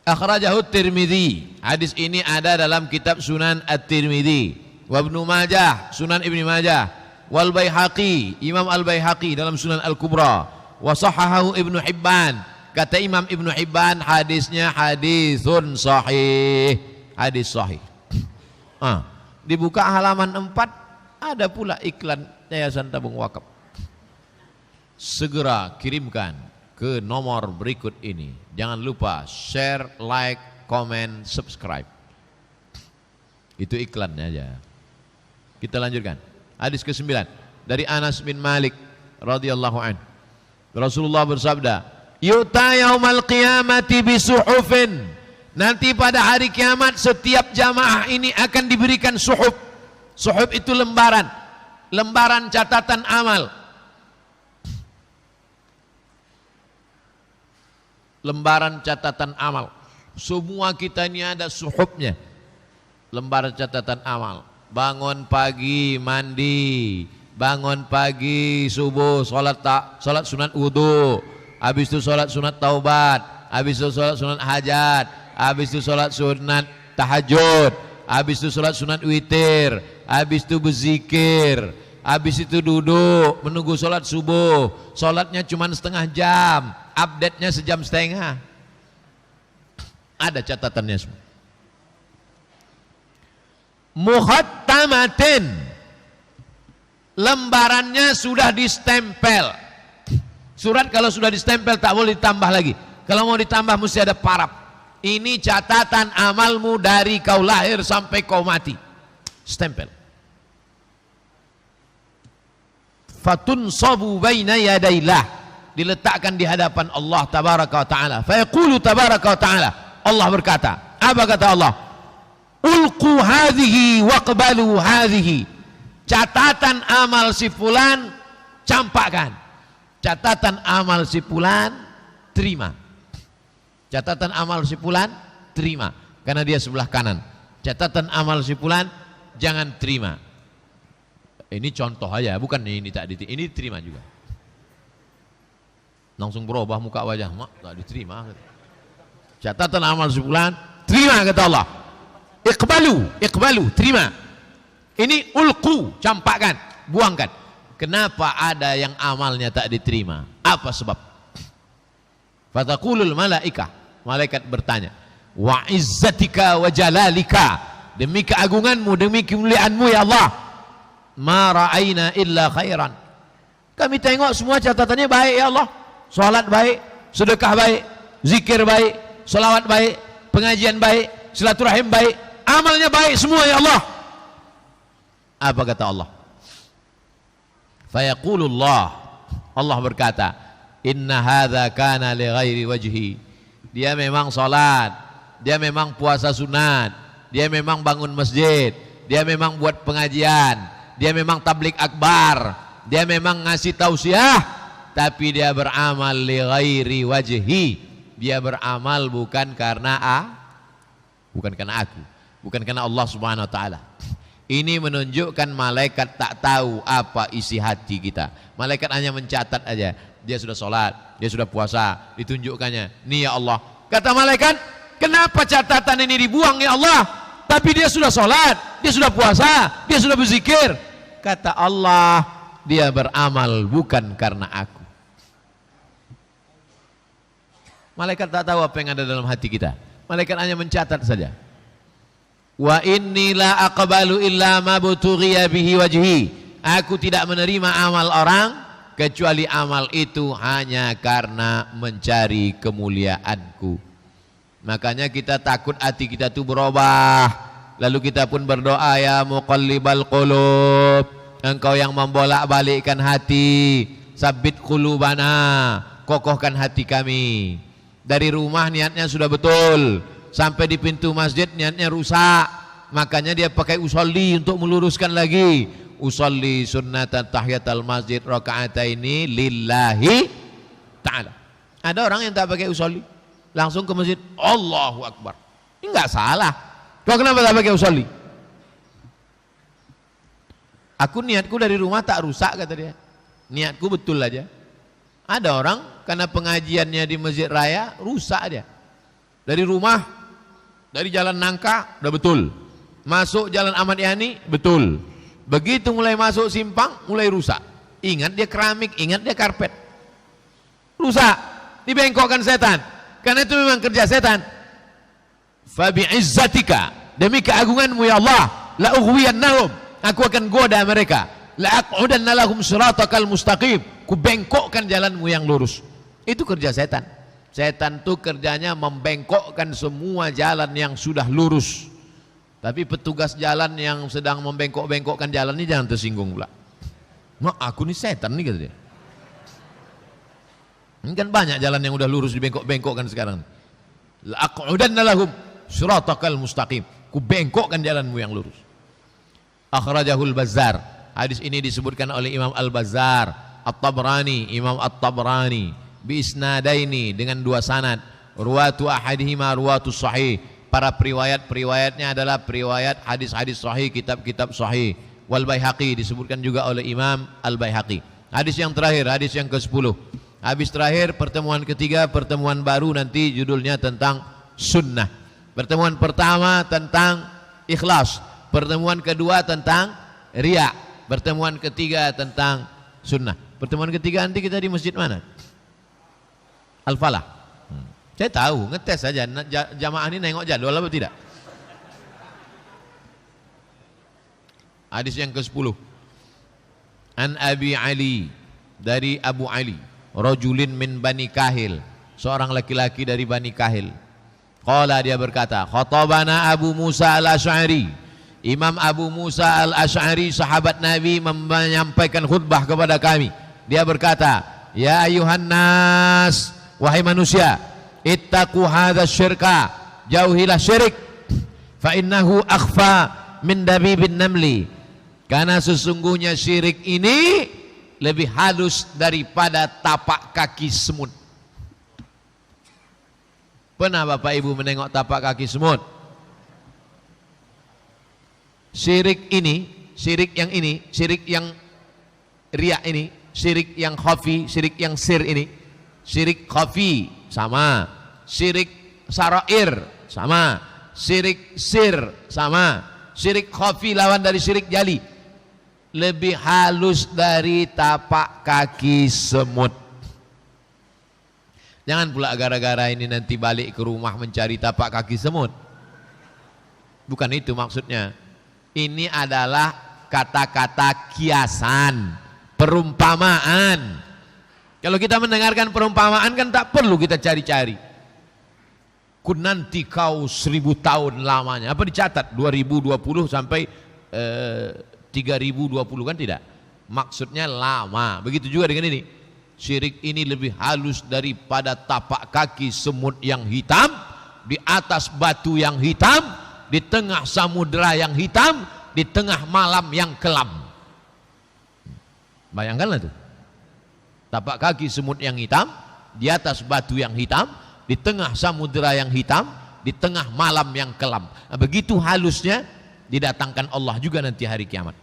Akhrajahu Tirmidzi. Hadis ini ada dalam kitab Sunan At-Tirmidzi, wa Ibnu Majah, Sunan Ibnu Majah, wal Baihaqi, Imam Al-Baihaqi dalam Sunan Al-Kubra, wa sahahahu Ibnu Hibban. Kata Imam Ibnu Hibban, hadisnya hadisun sahih, hadis sahih. Dibuka halaman 4 ada pula iklan Yayasan Tabung Wakaf. Segera kirimkan ke nomor berikut ini. Jangan lupa share, like, comment, subscribe. Itu iklannya aja. Kita lanjutkan. Hadis ke-9 dari Anas bin Malik radhiyallahu anhu. Rasulullah bersabda, "Yu'ta yaumal qiyamati bisuhufin." Nanti pada hari kiamat setiap jamaah ini akan diberikan suhuf. Suhuf itu lembaran, lembaran catatan amal. Lembaran catatan amal. Semua kita ini ada suhufnya. Lembaran catatan amal. Bangun pagi, mandi, bangun pagi subuh, sholat sunat wudu, habis itu sholat sunat taubat, habis itu sholat sunat hajat, habis itu sholat sunat tahajud, habis itu sholat sunat witir, habis itu berzikir, habis itu duduk menunggu sholat subuh, sholatnya cuma setengah jam, update-nya sejam setengah. Ada catatannya semua. Muhattamatin, lembarannya sudah distempel. Surat kalau sudah distempel tak boleh ditambah lagi. Kalau mau ditambah mesti ada paraf. Ini catatan amalmu dari kau lahir sampai kau mati. Stempel. Fatunsabu baina yadayillah, diletakkan di hadapan Allah tabaraka wa taala. Fa yaqulu tabaraka wa taala, Allah berkata, apa kata Allah? Ulqu hadhihi waqbalu hadhihi. Catatan amal si fulan campakkan. Catatan amal si fulan terima. Catatan amal si fulan terima karena dia sebelah kanan. Catatan amal si fulan jangan terima. Ini contoh aja, bukan ini tak diterima. Ini diterima juga. Langsung berubah muka wajah, mak tak diterima. Catatan amal si fulan terima kata Allah. Iqbalu, terima. Ini ulqu, campakkan, buangkan. Kenapa ada yang amalnya tak diterima? Apa sebab? Fataqulul malaikah, malaikat bertanya, wa izzatika wa jalalika, demi keagunganmu, demi kemuliaanmu ya Allah, ma ra'aina illa khairan. Kami tengok semua catatannya baik ya Allah. Salat baik, sedekah baik, zikir baik, selawat baik, pengajian baik, silaturahim baik, amalnya baik semua ya Allah. Apa kata Allah? Fayaqulullah, Allah berkata, inna hadza kana li ghairi wajhi. Dia memang salat, dia memang puasa sunat, dia memang bangun masjid, dia memang buat pengajian, dia memang tablik akbar, dia memang ngasih tausiah, tapi dia beramal li ghairi wajhi. Dia beramal bukan karena bukan karena aku, bukan karena Allah Subhanahu wa taala. Ini menunjukkan malaikat tak tahu apa isi hati kita. Malaikat hanya mencatat aja. Dia sudah sholat, dia sudah puasa, ditunjukkannya. Nih ya Allah. Kata malaikat, kenapa catatan ini dibuang ya Allah? Tapi dia sudah sholat, dia sudah puasa, dia sudah berzikir. Kata Allah, dia beramal bukan karena aku. Malaikat tak tahu apa yang ada dalam hati kita. Malaikat hanya mencatat saja. Wa inni la aqbalu illa ma butughiya bihi wajhi. Aku tidak menerima amal orang kecuali amal itu hanya karena mencari kemuliaanku. Makanya kita takut hati kita itu berubah. Lalu kita pun berdoa, ya muqallibal qulub, engkau yang membolak-balikkan hati, sabbit qulubana, kokohkan hati kami. Dari rumah niatnya sudah betul, sampai di pintu masjid niatnya rusak, makanya dia pakai usolli untuk meluruskan lagi. Usolli sunnatan tahiyatal masjid rakaataini lillahi ta'ala. Ada orang yang tak pakai usolli, langsung ke masjid, Allahu Akbar. Ini enggak salah. Kau kenapa tak pakai usolli? Aku niatku dari rumah tak rusak, kata dia. Niatku betul aja. Ada orang karena pengajiannya di masjid raya rusak dia. Dari rumah, dari jalan Nangka udah betul, masuk jalan Ahmad Yani betul, begitu mulai masuk simpang mulai rusak. Ingat dia keramik, ingat dia karpet, rusak, dibengkokkan setan. Karena itu memang kerja setan. Fabi izzatika, demi keagunganmu ya Allah, la ughwiyannahum, aku akan goda mereka, la aqudanna lahum siratakal mustaqim, ku bengkokkan jalanmu yang lurus. Itu kerja setan. Setan itu kerjanya membengkokkan semua jalan yang sudah lurus. Tapi petugas jalan yang sedang membengkok-bengkokkan jalan ini jangan tersinggung pula. Mak, aku nih setan nih, kata dia. Ini kan banyak jalan yang udah lurus dibengkok-bengkokkan sekarang. La'aqudanna lahum siratakal mustaqim, ku bengkokkan jalanmu yang lurus. Akhrajahul Bazzar. Hadis ini disebutkan oleh Imam Al-Bazzar, At-Tabrani, Imam At-Tabrani, bi isnadaini, dengan dua sanad. Ruwatu ahadihima ruwatu sahih. Para periwayat-periwayatnya adalah periwayat hadis-hadis sahih, kitab-kitab sahih. wal Baihaqi, disebutkan juga oleh Imam Al-Baihaqi. Hadis yang terakhir, hadis yang ke-10. Habis terakhir, pertemuan ketiga, pertemuan baru nanti judulnya tentang sunnah. Pertemuan pertama tentang ikhlas, pertemuan kedua tentang riya, pertemuan ketiga tentang sunnah. Pertemuan ketiga nanti kita di masjid mana? Al-Falah. Saya tahu, ngetes saja jamaah ini nengok jadwal apa tidak. Hadis yang ke-10. An Abi Ali, dari Abu Ali, rajulin min Bani Kahil, seorang laki-laki dari Bani Kahil. Qala, dia berkata, khatabana Abu Musa al-Asy'ari. Imam Abu Musa al-Asy'ari, sahabat Nabi, menyampaikan khutbah kepada kami. Dia berkata, ya ayuhan nas, wahai manusia, ittaqu hadzal syirka, jauhilah syirik, fa innahu akhfa min dabibin namli, karena sesungguhnya syirik ini lebih halus daripada tapak kaki semut. Pernah Bapak Ibu menengok tapak kaki semut? Syirik ini, syirik yang ini, syirik yang riya ini, syirik yang khafi, syirik yang sir ini. Syirik khafi sama, syirik sarair sama, syirik sir sama. Syirik khafi lawan dari syirik jali, lebih halus dari tapak kaki semut. Jangan pula gara-gara ini nanti balik ke rumah mencari tapak kaki semut. Bukan itu maksudnya. Ini adalah kata-kata kiasan, perumpamaan. Kalau kita mendengarkan perumpamaan kan tak perlu kita cari-cari. Kun nanti kau 1000 tahun lamanya. Apa dicatat? 2020 sampai 3020 kan tidak. Maksudnya lama. Begitu juga dengan ini. Syirik ini lebih halus daripada tapak kaki semut yang hitam, di atas batu yang hitam, di tengah samudera yang hitam, di tengah malam yang kelam. Bayangkanlah tuh. Tapak kaki semut yang hitam, di atas batu yang hitam, di tengah samudera yang hitam, di tengah malam yang kelam. Nah, begitu halusnya didatangkan Allah juga nanti hari kiamat.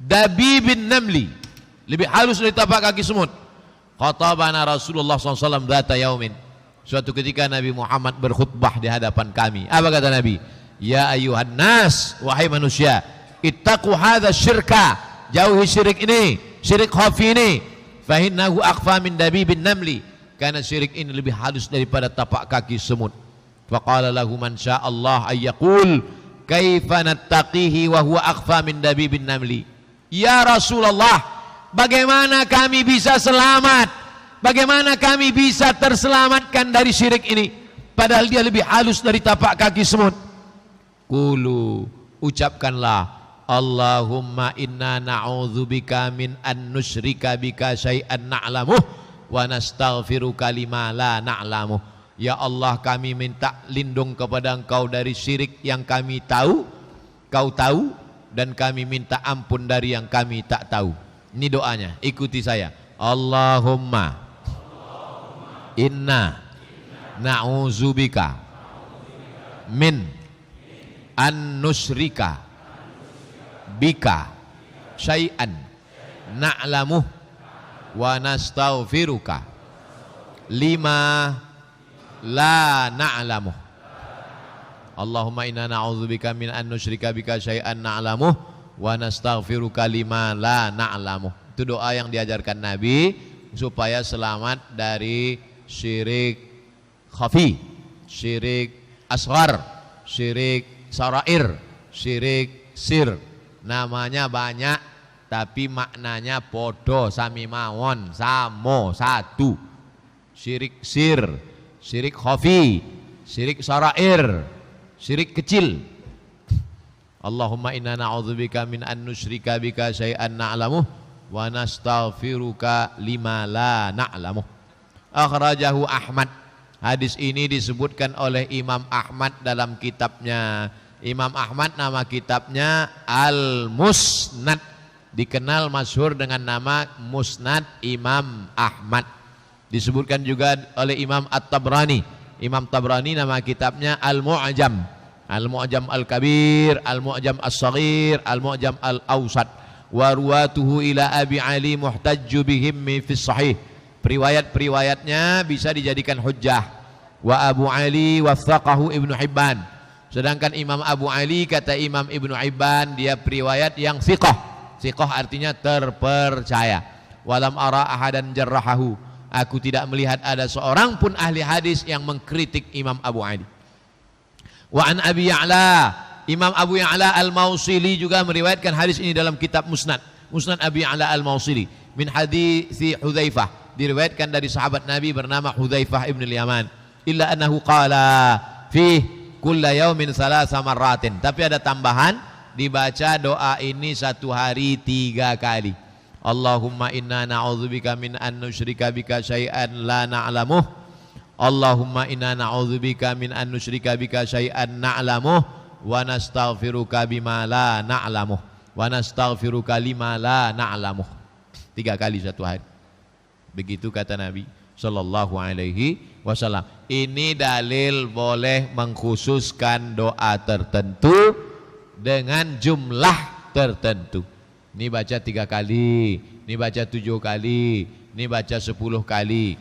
Dabibin namli, lebih halus dari tapak kaki semut. Khatabana Rasulullah SAW dzata yaumin. Suatu ketika Nabi Muhammad berkhutbah di hadapan kami. Apa kata Nabi? Ya ayuhan nas, wahai manusia, ittaqu hadzal syirka, jauhi syirik ini, syirik khafi ini. Fa innahu akhfa min dabibin namli, karena syirik ini lebih halus daripada tapak kaki semut. Faqala lahu man sya'allah ayyaqul kaifa nattaqihi wa huwa akhfa min dabibin namli. Ya Rasulullah, bagaimana kami bisa selamat? Bagaimana kami bisa terselamatkan dari syirik ini? Padahal dia lebih halus dari tapak kaki semut. Qulu, ucapkanlah, Allahumma inna na'udzubika min an nusyrika bika syai'an na'lamuh wa nastaghfiruka lima la na'lamuh. Ya Allah, kami minta lindung kepada Engkau dari syirik yang kami tahu, Kau tahu, dan kami minta ampun dari yang kami tak tahu. Ini doanya, ikuti saya. Allahumma inna na'udzubika min an nusyrika bika syai'an na'lamuh wa nastaghfiruka lima la na'lamuh. Allahumma inna na'udzubika min an nusyrika bika syai'an na'lamuh wa nastaghfiruka lima la na'lamuh. Itu doa yang diajarkan Nabi supaya selamat dari syirik khafi, syirik asghar, syirik sarair, syirik sir. Namanya banyak tapi maknanya podo, sami mawon, samo, satu. Syirik sir, syirik khafi, syirik sarair, syirik kecil. Allahumma inna na'udzubika min an nusyrika bika syai'an na'lamuh wa nastaghfiruka lima la na'lamuh. Akhrajahu Ahmad. Hadis ini disebutkan oleh Imam Ahmad dalam kitabnya. Imam Ahmad nama kitabnya Al-Musnad, dikenal masyhur dengan nama Musnad Imam Ahmad. Disebutkan juga oleh Imam At-Tabrani. Imam Tabrani nama kitabnya Al-Mu'jam. Al-Mu'jam Al-Kabir, Al-Mu'jam As-Saghir, Al-Mu'jam Al-Awsat. Wa ruwatuhu ila Abi Ali muhtajju bihim fi sahih. Periwayat-periwayatnya bisa dijadikan hujjah. Wa Abu Ali wathaqahu Ibnu Hibban. Sedangkan Imam Abu Ali kata Imam Ibnu Hibban dia periwayat yang thiqah. Thiqah artinya terpercaya. Walam ara ahadan jarrahahu. Aku tidak melihat ada seorang pun ahli hadis yang mengkritik Imam Abu Ali. Wa an Abi Ya'la, Imam Abu Ya'la Al-Mausili juga meriwayatkan hadis ini dalam kitab Musnad Abi Ya'la Al-Mausili min hadits Hudzaifah, diriwayatkan dari sahabat Nabi bernama Hudzaifah ibn al-Yaman, illa annahu qala fi kulla yaumin 3 marratin, tapi ada tambahan, dibaca doa ini satu hari 3 kali. Allahumma inna na'udzubika min an nusyrika bika syai'an la na'lamuh. Allahumma inna na'udzubika min an nusyrika bika syai'an na'lamuh wa nastaghfiruka bima la na'lamuh wa nastaghfiruka lima la na'lamuh. 3 kali satu hari. Begitu kata Nabi sallallahu alaihi wasallam. Ini dalil boleh mengkhususkan doa tertentu dengan jumlah tertentu. Ini baca 3 kali, ini baca 7 kali, ini baca 10 kali.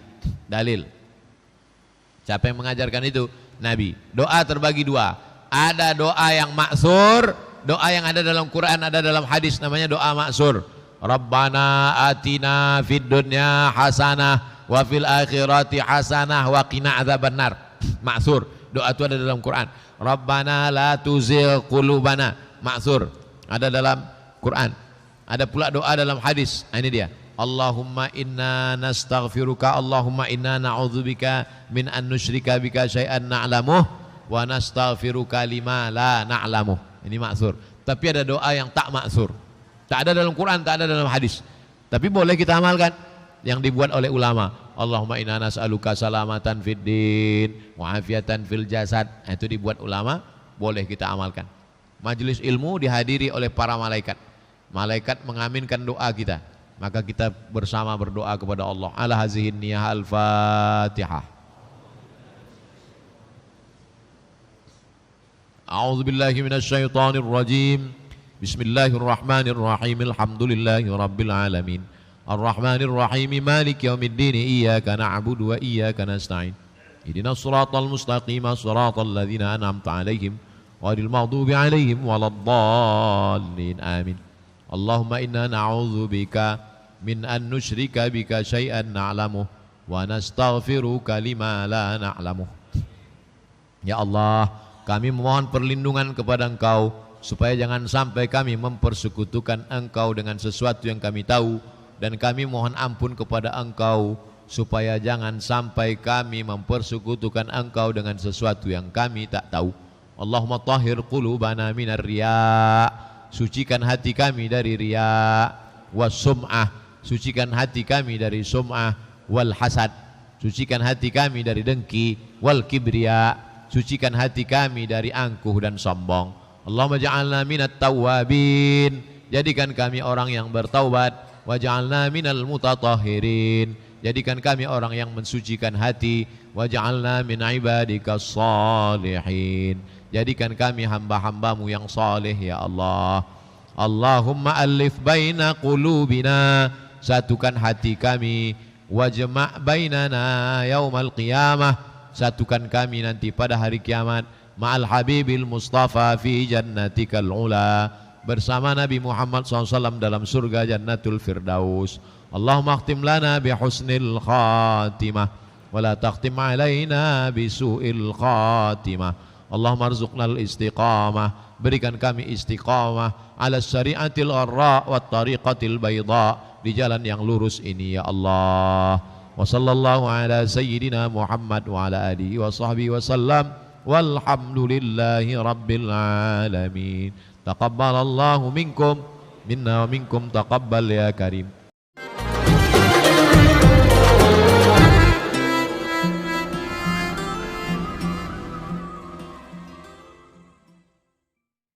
Dalil. Siapa yang mengajarkan itu? Nabi. Doa terbagi 2. Ada doa yang maksur, doa yang ada dalam Quran, ada dalam hadis, namanya doa maksur. Rabbana atina fid dunya hasanah wa fil akhirati hasanah wa qina adzabannar. Maksur. Doa itu ada dalam Quran. Rabbana la tuzigh qulubana. Maksur. Ada dalam Quran. Ada pula doa dalam hadis. Ini dia. Allahumma inna nastaghfiruka, Allahumma inna na'udzubika min an nusyrika bika syai'an na'lamuh wa nastaghfiruka lima la na'lamuh. Ini maksur. Tapi ada doa yang tak maksur. Tak ada dalam Quran, tak ada dalam hadis. Tapi boleh kita amalkan yang dibuat oleh ulama. Allahumma inna nas'aluka salamatan fid din wa afiatan fil jasad. Itu dibuat ulama, boleh kita amalkan. Majelis ilmu dihadiri oleh para malaikat. Malaikat mengaminkan doa kita. Maka kita bersama berdoa kepada Allah. Ala hazihin niyah al-Fatihah. A'udzu billahi minasy syaithanir rajim. Bismillahirrahmanirrahim. Alhamdulillahi rabbil alamin. Arrahmanir rahim. Maliki yaumiddin. Iyyaka na'budu wa iyyaka nasta'in. Ihdinas shiratal mustaqim. Shiratal ladzina an'amta 'alaihim ghairil maghdubi 'alaihim waladdallin. Amin. Allahumma inna na'udzubika min an nusyrika bika syai'an na'lamuh wa nastaghfiruka lima la na'lamuh. Ya Allah, kami memohon perlindungan kepada Engkau supaya jangan sampai kami mempersekutukan Engkau dengan sesuatu yang kami tahu, dan kami mohon ampun kepada Engkau supaya jangan sampai kami mempersekutukan Engkau dengan sesuatu yang kami tak tahu. Allahumma tahhir qulubana minar riya', sucikan hati kami dari riya, was sum'ah, sucikan hati kami dari sum'ah, wal hasad, sucikan hati kami dari dengki, wal kibriya, sucikan hati kami dari angkuh dan sombong. Allahumma ja'alna minat tawwabin, jadikan kami orang yang bertaubat, wa ja'alna minal mutatahhirin, jadikan kami orang yang mensucikan hati, wa ja'alna min ibadikas salihin, jadikan kami hamba-hambamu yang saleh ya Allah. Allahumma alif baina qulubina, satukan hati kami, wajma' bainana yaumal qiyamah, satukan kami nanti pada hari kiamat, ma'al habibil mustafa fi jannatikal ula, bersama Nabi Muhammad SAW dalam surga jannatul firdaus. Allahumma akhtim lana bi husnil khatimah wa la takhtim alaina bi su'il khatimah. Allahumma arzuqnal istiqamah, berikan kami istiqamah ala syari'atil gharra wa tariqatil bayda, di jalan yang lurus ini ya Allah. Wa sallallahu ala sayyidina Muhammad wa ala alihi wa sahbihi wa sallam, walhamdulillahi rabbil alamin. Taqabbalallahu minkum minna wa minkum taqabbal ya karim.